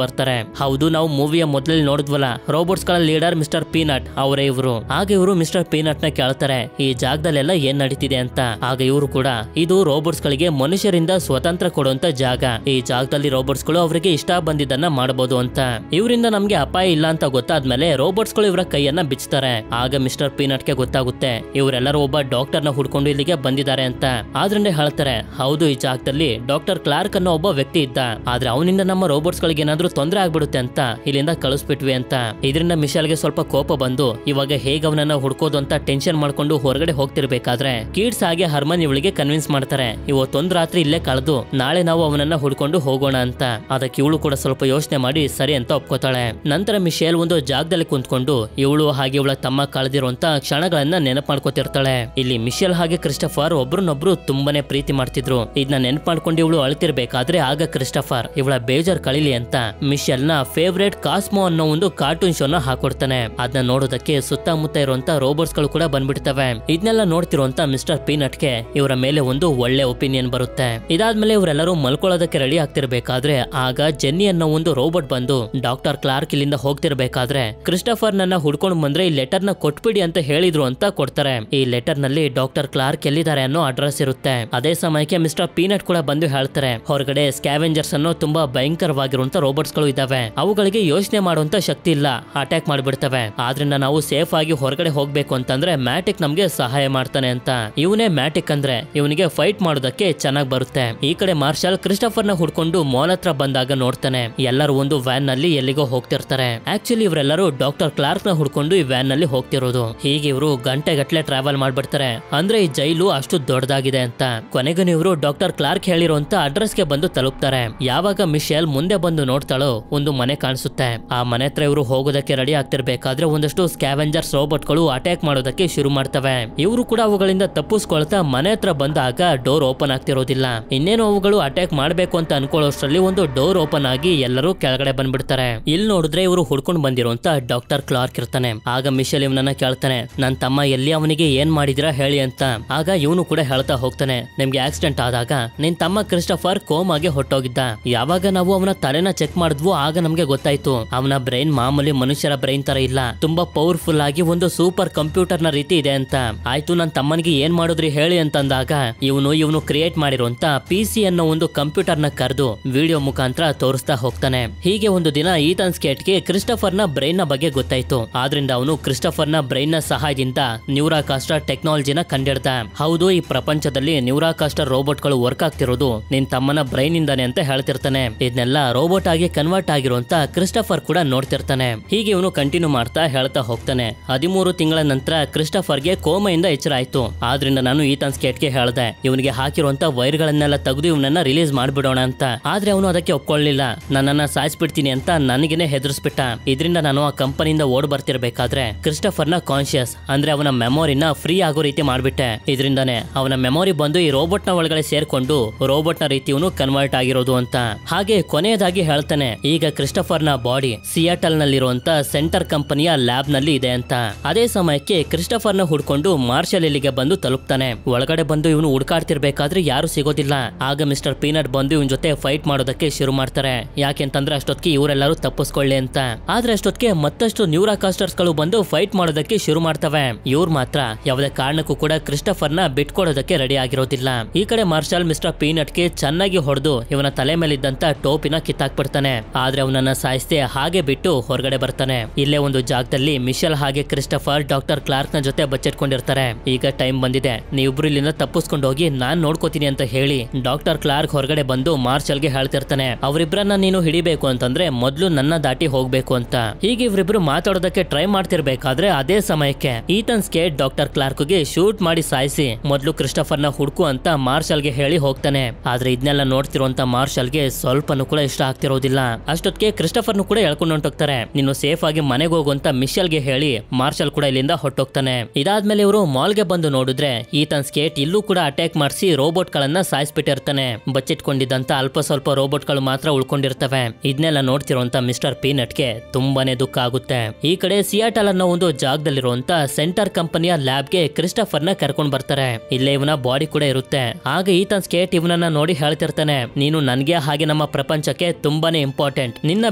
ಬರ್ತಾರೆ. ಹೌದು, ನಾವು ಮೂವಿಯ ಮೊದಲಲ್ಲಿ ನೋಡಿದ್ವಲ್ಲ, ರೋಬೋಟ್ಸ್ ಗಳ ಲೀಡರ್ ಮಿಸ್ಟರ್ ಪೀನಟ್ ಅವರೇ ಇವರು. ಆಗ ಇವರು ಮಿಸ್ಟರ್ ಪೀನಟ್ ನ ಕೇಳ್ತಾರೆ, ಈ ಜಾಗದಲ್ಲೆಲ್ಲ ಏನ್ ನಡೀತಿದೆ ಅಂತ. ಆಗ ಇವರು ಕೂಡ, ಇದು ರೋಬೋಟ್ಸ್ ಗಳಿಗೆ ಮನುಷ್ಯರಿಂದ ಸ್ವತಂತ್ರ ಕೊಡುವಂತ ಜಾಗ, ಈ ಜಾಗದಲ್ಲಿ ರೋಬೋಟ್ಸ್ ಗಳು ಅವರಿಗೆ ಇಷ್ಟ ಬಂದಿದ್ದನ್ನ ಮಾಡಬಹುದು ಅಂತ. ಇವರಿಂದ ನಮ್ಗೆ ಅಪಾಯ ಇಲ್ಲ ಅಂತ ಗೊತ್ತಾದ್ಮೇಲೆ ರೋಬೋಟ್ಸ್ ಗಳು ಇವರ ಕೈಯನ್ನ ಬಿಚ್ತಾರೆ. ಆಗ ಮಿಸ್ಟರ್ ಪೀನಟ್ ಗೆ ಗೊತ್ತಾಗುತ್ತೆ ಇವರೆಲ್ಲರೂ ಒಬ್ಬ ಡಾಕ್ಟರ್ ನ ಹುಡ್ಕೊಂಡು ಇಲ್ಲಿಗೆ ಬಂದಿದ್ದಾರೆ ಅಂತ. ಆದ್ರಿಂದ ಹೇಳ್ತಾರೆ, ಹೌದು, ಈ ಜಾಗದಲ್ಲಿ ಡಾಕ್ಟರ್ ಕ್ಲಾರ್ಕ್ ಅನ್ನೋ ಒಬ್ಬ ವ್ಯಕ್ತಿ ಇದ್ದ, ಆದ್ರೆ ಅವನಿಂದ ನಮ್ಮ ರೋಬೋಟ್ಸ್ ಗಳಿಗೆ ಏನಾದ್ರೂ ತೊಂದರೆ ಆಗ್ಬಿಡುತ್ತೆ ಅಂತ ಇಲ್ಲಿಂದ ಕಳಿಸ್ಬಿಟ್ವಿ ಅಂತ. ಇದರಿಂದ ಮಿಶೆಲ್ಗೆ ಸ್ವಲ್ಪ ಕೋಪ ಬಂದು ಇವಾಗ ಹೇಗೆ ಅವನನ್ನ ಹುಡ್ಕೋದು ಅಂತ ಟೆನ್ಷನ್ ಮಾಡ್ಕೊಂಡು ಹೊರಗಡೆ ಹೋಗ್ತಿರ್ಬೇಕಾದ್ರೆ ಕಿಡ್ಸ್ ಹಾಗೆ ಹರ್ಮನ್ ಇವಳಿಗೆ ಕನ್ವಿನ್ಸ್ ಮಾಡ್ತಾರೆ, ಇವತ್ತೊಂದ್ ರಾತ್ರಿ ಇಲ್ಲೇ ಕಳೆದು ನಾಳೆ ನಾವು ಅವನನ್ನ ಹುಡ್ಕೊಂಡು ಹೋಗೋಣ ಅಂತ. ಅದಕ್ಕೆ ಇವಳು ಕೂಡ ಸ್ವಲ್ಪ ಯೋಚನೆ ಮಾಡಿ ಸರಿ ಅಂತ ಒಪ್ಕೋತಾಳೆ. ನಂತರ ಮಿಶೆಲ್ ಒಂದು ಜಾಗದಲ್ಲಿ ಕುಂತ್ಕೊಂಡು ಇವಳು ಹಾಗೆ ಇವಳ ತಮ್ಮ ಕಳೆದಿರುವಂತ ಕ್ಷಣಗಳನ್ನ ನೆನಪು ಮಾಡ್ಕೋತಿರ್ತಾಳೆ. ಇಲ್ಲಿ ಮಿಶೆಲ್ ಹಾಗೆ ಕ್ರಿಸ್ಟಫರ್ ಒಬ್ರನ್ನೊಬ್ರು ತುಂಬಾನೇ ಪ್ರೀತಿ ಮಾಡ್ತಿದ್ರು. ಇದನ್ನ ನೆನಪು ಮಾಡ್ಕೊಂಡು ಇವಳು ಅಳ್ತಿರ್ಬೇಕಾದ್ರೆ ಆಗ ಕ್ರಿಸ್ಟಫರ್ ಇವಳ ಬೇಜಾರ್ ಕಳಿಲಿ ಅಂತ ಮಿಶೆಲ್ ನ ಫೇವ್ರೇಟ್ ಕಾಸ್ಮೋ ಅನ್ನೋ ಒಂದು ಕಾರ್ಟೂನ್ ಶೋನ ಹಾಕೊಡ್ತಾನೆ. ಅದನ್ನ ನೋಡೋದಕ್ಕೆ ಸುತ್ತಮುತ್ತ ಇರುವಂತ ರೋಬೋಟ್ಸ್ ಗಳು ಕೂಡ ಬಂದ್ಬಿಡ್ತವೆ. ಇದನ್ನೆಲ್ಲ ನೋಡ್ತಿರುವಂತ ಮಿಸ್ಟರ್ ಪೀನಟ್ ಗೆ ಇವರ ಮೇಲೆ ಒಂದು ಒಳ್ಳೆ ಒಪಿನಿಯನ್ ಬರುತ್ತೆ. ಇದಾದ್ಮೇಲೆ ಇವರೆಲ್ಲರೂ ಮಲ್ಕೊಳ್ಳೋದಕ್ಕೆ ರೆಡಿ ಆಗ್ತಿರ್ಬೇಕಾದ್ರೆ ಆಗ ಜೆನ್ನಿ ಅನ್ನೋ ಒಂದು ರೋಬೋಟ್ ಬಂದು ಡಾಕ್ಟರ್ ಕ್ಲಾರ್ಕ್ ಇಲ್ಲಿಂದ ಹೋಗ್ತಿರ್ಬೇಕಾದ್ರೆ ಕ್ರಿಸ್ಟಫರ್ ನನ್ನ ಹುಡ್ಕೊಂಡು ಬಂದ್ರೆ ಈ ಲೆಟರ್ ನ ಕೊಟ್ಬಿಡಿ ಅಂತ ಹೇಳಿದ್ರು ಅಂತ ಕೊಡ್ತಾರೆ. ಈ ಲೆಟರ್ ನಲ್ಲಿ ಡಾಕ್ಟರ್ ಕ್ಲಾರ್ಕ್ ಎಲ್ಲಿದ್ದಾರೆ ಅನ್ನೋ ಅಡ್ರೆಸ್ ಇರುತ್ತೆ. ಅದೇ ಸಮಯಕ್ಕೆ ಮಿಸ್ಟರ್ ಪೀನಟ್ ಕೂಡ ಬಂದು ಹೇಳ್ತಾರೆ, ಹೊರಗಡೆ ಸ್ಕ್ಯಾವೆಂಜರ್ಸ್ ಅನ್ನೋ ತುಂಬಾ ಭಯಂಕರವಾಗಿರುವಂತ ರೋಬೋಟ್ಸ್ ಗಳು ಇದಾವೆ, ಅವುಗಳಿಗೆ ಯೋಚನೆ ಮಾಡುವಂತ ಶಕ್ತಿ ಇಲ್ಲ, ಅಟ್ಯಾಕ್ ಮಾಡ್ಬಿಡ್ತವೆ. ಆದ್ರಿಂದ ನಾವು ಸೇಫ್ ಆಗಿ ಹೊರಗಡೆ ಹೋಗ್ಬೇಕು ಅಂತಂದ್ರೆ ಮ್ಯಾಟಿಕ್ ನಮ್ಗೆ ಸಹಾಯ ಮಾಡ್ತಾನೆ ಅಂತ. ಇವನೇ ಮ್ಯಾಟಿಕ್ ಅಂದ್ರೆ ಇವನಿಗೆ ಫೈಟ್ ಮಾಡೋದಕ್ಕೆ ಚೆನ್ನಾಗ್ ಬರುತ್ತೆ. ಈ ಕಡೆ ಮಾರ್ಷಲ್ ಕ್ರಿಸ್ಟಫರ್ ನ ಹುಡ್ಕೊಂಡು ಮಾಲ್ ಹತ್ರ ಬಂದಾಗ ನೋಡ್ತಾನೆ ಎಲ್ಲರೂ ಒಂದು ವ್ಯಾನ್ ನಲ್ಲಿ ಎಲ್ಲಿಗೋ ಹೋಗ್ತಿರ್ತಾರೆ. ಆಕ್ಚುಲಿ ಇವರೆಲ್ಲರೂ ಡಾಕ್ಟರ್ ಕ್ಲಾರ್ಕ್ ನ ಹುಡ್ಕೊಂಡು ಈ ವ್ಯಾನ್ ನಲ್ಲಿ ಹೋಗ್ತಿರೋದು. ಹೀಗೆ ಇವರು ಗಂಟೆಗಟ್ಲೆ ಟ್ರಾವೆಲ್ ಮಾಡ್ಬಿಡ್ತಾರೆ. ಅಂದ್ರೆ ಈ ಜೈಲು ಅಷ್ಟು ದೊಡ್ಡದಾಗಿದೆ ಅಂತ. ಕೊನೆಗೂ ಇವರು ಡಾಕ್ಟರ್ ಕ್ಲಾರ್ಕ್ ಹೇಳಿರುವಂತ ಅಡ್ರೆಸ್ ಗೆ ಬಂದು ತಲುಪ್ತಾರೆ. ಯಾವಾಗ ಮಿಶೆಲ್ ಮುಂದೆ ಬಂದು ನೋಡ್ತಾಳೋ ಒಂದು ಮನೆ ಕಾಣಿಸುತ್ತೆ. ಆ ಮನೆ ಹತ್ರ ಇವರು ಹೋಗೋದಕ್ಕೆ ರೆಡಿ ಆಗ್ತಿರ್ಬೇಕಾದ್ರೆ ಒಂದಷ್ಟು ಸ್ಕ್ಯಾವೆಂಜರ್ಸ್ ರೋಬೋಟ್ ಗಳು ಅಟ್ಯಾಕ್ ಮಾಡೋದಕ್ಕೆ ಶುರು ಮಾಡ್ತವೆ. ಇವರು ಕೂಡ ಅವುಗಳಿಂದ ತಪ್ಪಿಸ್ಕೊಳ್ತಾ ಮನೆ ಹತ್ರ ಬಂದಾಗ ಡೋರ್ ಓಪನ್ ಆಗ್ತಿರೋದಿಲ್ಲ. ಇನ್ನೇನು ಅವುಗಳು ಅಟ್ಯಾಕ್ ಮಾಡ್ಬೇಕು ಅಂತ ಅನ್ಕೊಳ್ಳೋಷ್ಟ್ರಲ್ಲಿ ಒಂದು ಡೋರ್ ಓಪನ್ ಆಗಿ ಎಲ್ಲರೂ ಕೆಳಗಡೆ ಬಂದ್ಬಿಡ್ತಾರೆ. ಇಲ್ಲಿ ನೋಡಿದ್ರೆ ಇವರು ಹುಡ್ಕೊಂಡು ಬಂದಿರುವಂತ ಡಾಕ್ಟರ್ ಕ್ಲಾರ್ಕ್ ಇರ್ತಾನೆ. ಆಗ ಮಿಶೆಲ್ ಇವನನ್ನ ಕೇಳ್ತಾನೆ, ನನ್ ತಮ್ಮ ಎಲ್ಲಿ, ಅವನಿಗೆ ಏನ್ ಮಾಡಿದಿರಾ ಹೇಳಿ ಅಂತ. ಆಗ ಇವನು ಕೂಡ ಹೇಳ್ತಾ ಹೋಗ್ತಾನೆ, ನಿಮ್ಗೆ ಆಕ್ಸಿಡೆಂಟ್ ಆದಾಗ ನಿನ್ ತಮ್ಮ ಕ್ರಿಸ್ಟಫರ್ ಕೋಮಾಗೆ ಹೊಟ್ಟೋಗಿದ್ದ. ಯಾವಾಗ ನಾವು ಅವನ ತಲೆನ ಚೆಕ್ ಮಾಡಿದ್ವು ಆಗ ನಮ್ಗೆ ಗೊತ್ತಾಯ್ತು ಅವನ ಬ್ರೈನ್ ಮಾಮೂಲಿ ಮನುಷ್ಯರ ಬ್ರೈನ್ ತರ ಇಲ್ಲ, ತುಂಬಾ ಪವರ್ಫುಲ್ ಆಗಿ ಒಂದು ಸೂಪರ್ ಕಂಪ್ಯೂಟರ್ ನ ರೀತಿ ಇದೆ ಅಂತ. ಆಯ್ತು, ನನ್ ತಮ್ಮನಿಗೆ ಏನ್ ಮಾಡಿದ್ರಿ ಹೇಳಿ ಅಂತಂದಾಗ ಇವನು ಕ್ರಿಯೇಟ್ ಮಾಡಿರುವಂತ PC ಅನ್ನೋ ಒಂದು ಕಂಪ್ಯೂಟರ್ ನ ಕರೆದು ವಿಡಿಯೋ ಮುಖಾಂತರ ತೋರಿಸ್ತಾ ಹೋಗ್ತಾನೆ. ಹೀಗೆ ಒಂದು ದಿನ ಈತನ್ ಸ್ಕೇಟ್ ಗೆ ಕ್ರಿಸ್ಟಫರ್ ನ ಬ್ರೈನ್ ನ ಬಗ್ಗೆ ಗೊತ್ತಾಯ್ತು. ಆದ್ರಿಂದ ಅವನು ಕ್ರಿಸ್ಟಫರ್ ನ ಬ್ರೈನ್ ನ ಸಹಾಯದಿಂದ ನ್ಯೂರಾಕಾಸ್ಟರ್ ಟೆಕ್ನಾಲಜಿನ ಕಂಡಿಡ್ದ. ಹೌದು, ಈ ಪ್ರಪಂಚದಲ್ಲಿ ನ್ಯೂರಾಕಾಸ್ಟರ್ ರೋಬೋಟ್ ಗಳು ವರ್ಕ್ ಆಗ್ತಿರೋದು ನಿನ್ ತಮ್ಮನ ಬ್ರೈನ್ ಇಂದಾನೆ ಅಂತ ಹೇಳ್ತಿರ್ತಾನೆ. ಇದನ್ನೆಲ್ಲ ರೋಬೋಟ್ ಆಗಿ ಕನ್ವರ್ಟ್ ಆಗಿರುವಂತ ಕ್ರಿಸ್ಟಫರ್ ಕೂಡ ನೋಡ್ತಿರ್ತಾನೆ. ಹೀಗೆ ಇವನು ಕಂಟಿನ್ಯೂ ಮಾಡ್ತಾ ಹೇಳ್ತಾ ಹೋಗ್ತಾನೆ. 13 ತಿಂಗಳ ನಂತರ ಕ್ರಿಸ್ಟಫರ್ ಗೆ ಕೋಮೆಯಿಂದ ಎಚ್ಚರ ಆಯ್ತು. ಆದ್ರಿಂದ ನಾನು ಈತನ್ ಸ್ಕೇಟ್ ಗೆ ಹೇಳ್ದೆ ಇವನಿಗೆ ಹಾಕಿರುವಂತ ವೈರ್ ಗಳನ್ನೆಲ್ಲ ತೆಗೆದು ಇವನನ್ನ ರಿಲೀಸ್ ಮಾಡ್ಬಿಡೋಣ ಅಂತ. ಆದ್ರೆ ಅವನು ಅದಕ್ಕೆ ಒಪ್ಕೊಳ್ಳಿಲ್ಲ. ನನ್ನನ್ನ ಸಾಯಿಸ್ಬಿಡ್ತೀನಿ ಅಂತ ನನಗೇನೆ ಹೆದರ್ಸ್ಬಿಟ್ಟ. ಇದರಿಂದ ನಾನು ಆ ಕಂಪನಿಯಿಂದ ಓಡ್ ಬರ್ತಿರ್ಬೇಕಾದ್ರೆ ಕ್ರಿಸ್ಟಫರ್ ನ ಕಾನ್ಶಿಯಸ್ ಅಂದ್ರೆ ಅವನ ಮೆಮೊರಿನ ಫ್ರೀ ಆಗೋ ರೀತಿ ಮಾಡ್ಬಿಟ್ಟೆ. ಇದರಿಂದಾನೆ ಅವನ ಮೆಮೊರಿ ಬಂದು ಈ ರೋಬೋಟ್ ನ ಒಳಗಡೆ ಸೇರ್ಕೊಂಡು ರೋಬೋಟ್ ನ ರೀತಿ ಇವನು ಕನ್ವರ್ಟ್ ಆಗಿರೋದು ಅಂತ. ಹಾಗೆ ಕೊನೆಯದಾಗಿ ಹೇಳ್ತಾನೆ, ಈಗ ಕ್ರಿಸ್ಟಫರ್ ನ ಬಾಡಿ ಸಿಯಾಟಲ್ ನಲ್ಲಿರುವಂತ ಸೆಂಟರ್ ಕಂಪನಿಯ ಲ್ಯಾಬ್ ನಲ್ಲಿ ಇದೆ ಅಂತ. ಅದೇ ಸಮಯಕ್ಕೆ ಕ್ರಿಸ್ಟಫರ್ ನ ಹುಡ್ಕೊಂಡು ಮಾರ್ಷಲ್ ಇಲ್ಲಿಗೆ ಬಂದು ತಲುಪ್ತಾನೆ. ಒಳಗಡೆ ಬಂದು ಇವನು ಹುಡ್ಕಾಡ್ತಿರ್ಬೇಕಾದ್ರೆ ಯಾರು ಸಿಗೋದಿಲ್ಲ. ಆಗ ಮಿಸ್ಟರ್ ಪೀನಟ್ ಬಂದು ಇವನ್ ಜೊತೆ ಫೈಟ್ ಮಾಡೋದಕ್ಕೆ ಶುರು ಮಾಡ್ತಾರೆ. ಯಾಕೆಂತಂದ್ರೆ ಅಷ್ಟೊತ್ತಿಗೆ ಇವರೆಲ್ಲರೂ ತಪ್ಪಿಸ್ಕೊಳ್ಳಿ ಅಂತ. ಆದ್ರೆ ಅಷ್ಟೊತ್ತಿಗೆ ಮತ್ತಷ್ಟು ನ್ಯೂರಾಕಾಸ್ಟರ್ಸ್ ಗಳು ಬಂದು ಫೈಟ್ ಮಾಡೋದಕ್ಕೆ ಶುರು ಮಾಡ್ತವೆ. ಇವ್ರು ಮಾತ್ರ ಯಾವುದೇ ಕಾರಣಕ್ಕೂ ಕೂಡ ಕ್ರಿಸ್ಟಫರ್ ನ ಬಿಟ್ಕೊಡೋದಕ್ಕೆ ರೆಡಿ ಆಗಿರೋದಿಲ್ಲ. ಈ ಕಡೆ ಮಾರ್ಷಲ್ ಮಿಸ್ಟರ್ ಪೀನಟ್ ಗೆ ಚೆನ್ನಾಗಿ ಹೊಡೆದು ಇವನ ತಲೆ ಮೇಲಿದ್ದಂತ ಟೋಪಿನ ಕಿತ್ತಾಕ್ಬಿಡ್ತಾನೆ. ಆದ್ರೆ ಅವನನ್ನ ಸಾಯಿಸದೆ ಹಾಗೆ ಬಿಟ್ಟು ಹೊರಗಡೆ ಬರ್ತಾನೆ. ಇಲ್ಲೇ ಒಂದು ಜಾಗದಲ್ಲಿ ಮಿಶೆಲ್ ಹಾಗೆ ಕ್ರಿಸ್ಟಫರ್ ಡಾಕ್ಟರ್ ಕ್ಲಾರ್ಕ್ ನ ಜೊತೆ ಬಚ್ಚಿಟ್ಕೊಂಡಿರ್ತಾರೆ. ಈಗ ಟೈಮ್ ಬಂದಿದೆ, ನೀವಿಬ್ರು ಇಲ್ಲಿಂದ ತಪ್ಪಿಸ್ಕೊಂಡು ಹೋಗಿ ನಾನ್ ನೋಡ್ಕೋತೀನಿ ಅಂತ ಹೇಳಿ ಡಾಕ್ಟರ್ ಕ್ಲಾರ್ಕ್ ಹೊರಗಡೆ ಬಂದು ಮಾರ್ಷಲ್ಗೆ ಹೇಳ್ತಿರ್ತಾನೆ, ಅವರಿಬ್ರನ್ನ ನೀನು ಹಿಡಿಬೇಕು ಅಂತಂದ್ರೆ ಮೊದ್ಲು ನನ್ನ ದಾಟಿ ಹೋಗ್ಬೇಕು ಅಂತ. ಹೀಗೆ ಇವರಿಬ್ರು ಮಾತಾಡೋದಕ್ಕೆ ಟ್ರೈ ಮಾಡ್ತಿರ್ಬೇಕಾದ್ರೆ ಅದೇ ಸಮಯಕ್ಕೆ ಈತನ್ ಸ್ಕೇಟ್ ಡಾಕ್ಟರ್ ಕ್ಲಾರ್ಕ್ಗೆ ಶೂಟ್ ಮಾಡಿ ಸಾಯಿಸಿ ಮೊದ್ಲು ಕ್ರಿಸ್ಟಫರ್ನ ಹುಡುಕು ಅಂತ ಮಾರ್ಷಲ್ಗೆ ಹೇಳಿ ಹೋಗ್ತಾನೆ. ಆದ್ರೆ ಇದನ್ನೆಲ್ಲ ನೋಡ್ತಿರುವಂತ ಮಾರ್ಷಲ್ಗೆ ಸ್ವಲ್ಪನೂ ಕೂಡ ಇಷ್ಟ ಆಗ್ತಿರೋದಿಲ್ಲ. ಅಷ್ಟೊತ್ತಿಗೆ ಕ್ರಿಸ್ಟಫರ್ನು ಕೂಡ ಎಳ್ಕೊಂಡು ಹೊಂಟೋಗ್ತಾರೆ. ನೀನು ಸೇಫ್ ಆಗಿ ಮನೆಗೆ ಹೋಗುವಂತ ಮಿಶೆಲ್ಗೆ ಹೇಳಿ ಮಾರ್ಷಲ್ ಕೂಡ ಇಲ್ಲಿಂದ ಹೊಟ್ಟೋಗ್ತಾನೆ. ಇದಾದ್ಮೇಲೆ ಇವರು ಮಾಲ್ಗೆ ಬಂದು ನೋಡಿದ್ರೆ ಈತನ್ ಸ್ಕೇಟ್ ಇಲ್ಲೂ ಕೂಡ ಅಟ್ಯಾಕ್ ಮಾಡಿಸಿ ರೋಬೋಟ್ ಗಳನ್ನ ಸಾಯಿಸ್ಬಿಟ್ಟಿರ್ತಾನೆ. ಬಚ್ಚಿಟ್ಕೊಂಡಿದ್ದಂತ ಅಲ್ಪ ಸ್ವಲ್ಪ ರೋಬೋಟ್ ಗಳು ಮಾತ್ರ ಉಳ್ಕೊಂಡಿರ್ತವೆ. ಇದನ್ನೆಲ್ಲ ನೋಡ್ತಿರುವಂತ ಮಿಸ್ಟರ್ ಪೀನಟ್ಗೆ ತುಂಬಾನೇ ದುಃಖ ಆಗುತ್ತೆ. ಈ ಕಡೆ ಸಿಯಾಟಲ್ ಅನ್ನೋ ಒಂದು ಜಾಗದಲ್ಲಿರುವಂತ ಸೆಂಟರ್ ಕಂಪನಿಯ ಲ್ಯಾಬ್ಗೆ ಕ್ರಿಸ್ಟಫರ್ ನ ಕರ್ಕೊಂಡ್ ಬರ್ತಾರೆ. ಇಲ್ಲೇ ಇವನ ಬಾಡಿ ಕೂಡ ಇರುತ್ತೆ. ಆಗ ಈತನ್ ಸ್ಕೇಟ್ ಇವನನ್ನ ನೋಡಿ ಹೇಳ್ತಿರ್ತಾನೆ, ನೀನು ನನ್ಗೆ ಹಾಗೆ ನಮ್ಮ ಪ್ರಪಂಚಕ್ಕೆ ತುಂಬಾನೇ ಇಂಪಾರ್ಟೆಂಟ್, ನಿನ್ನ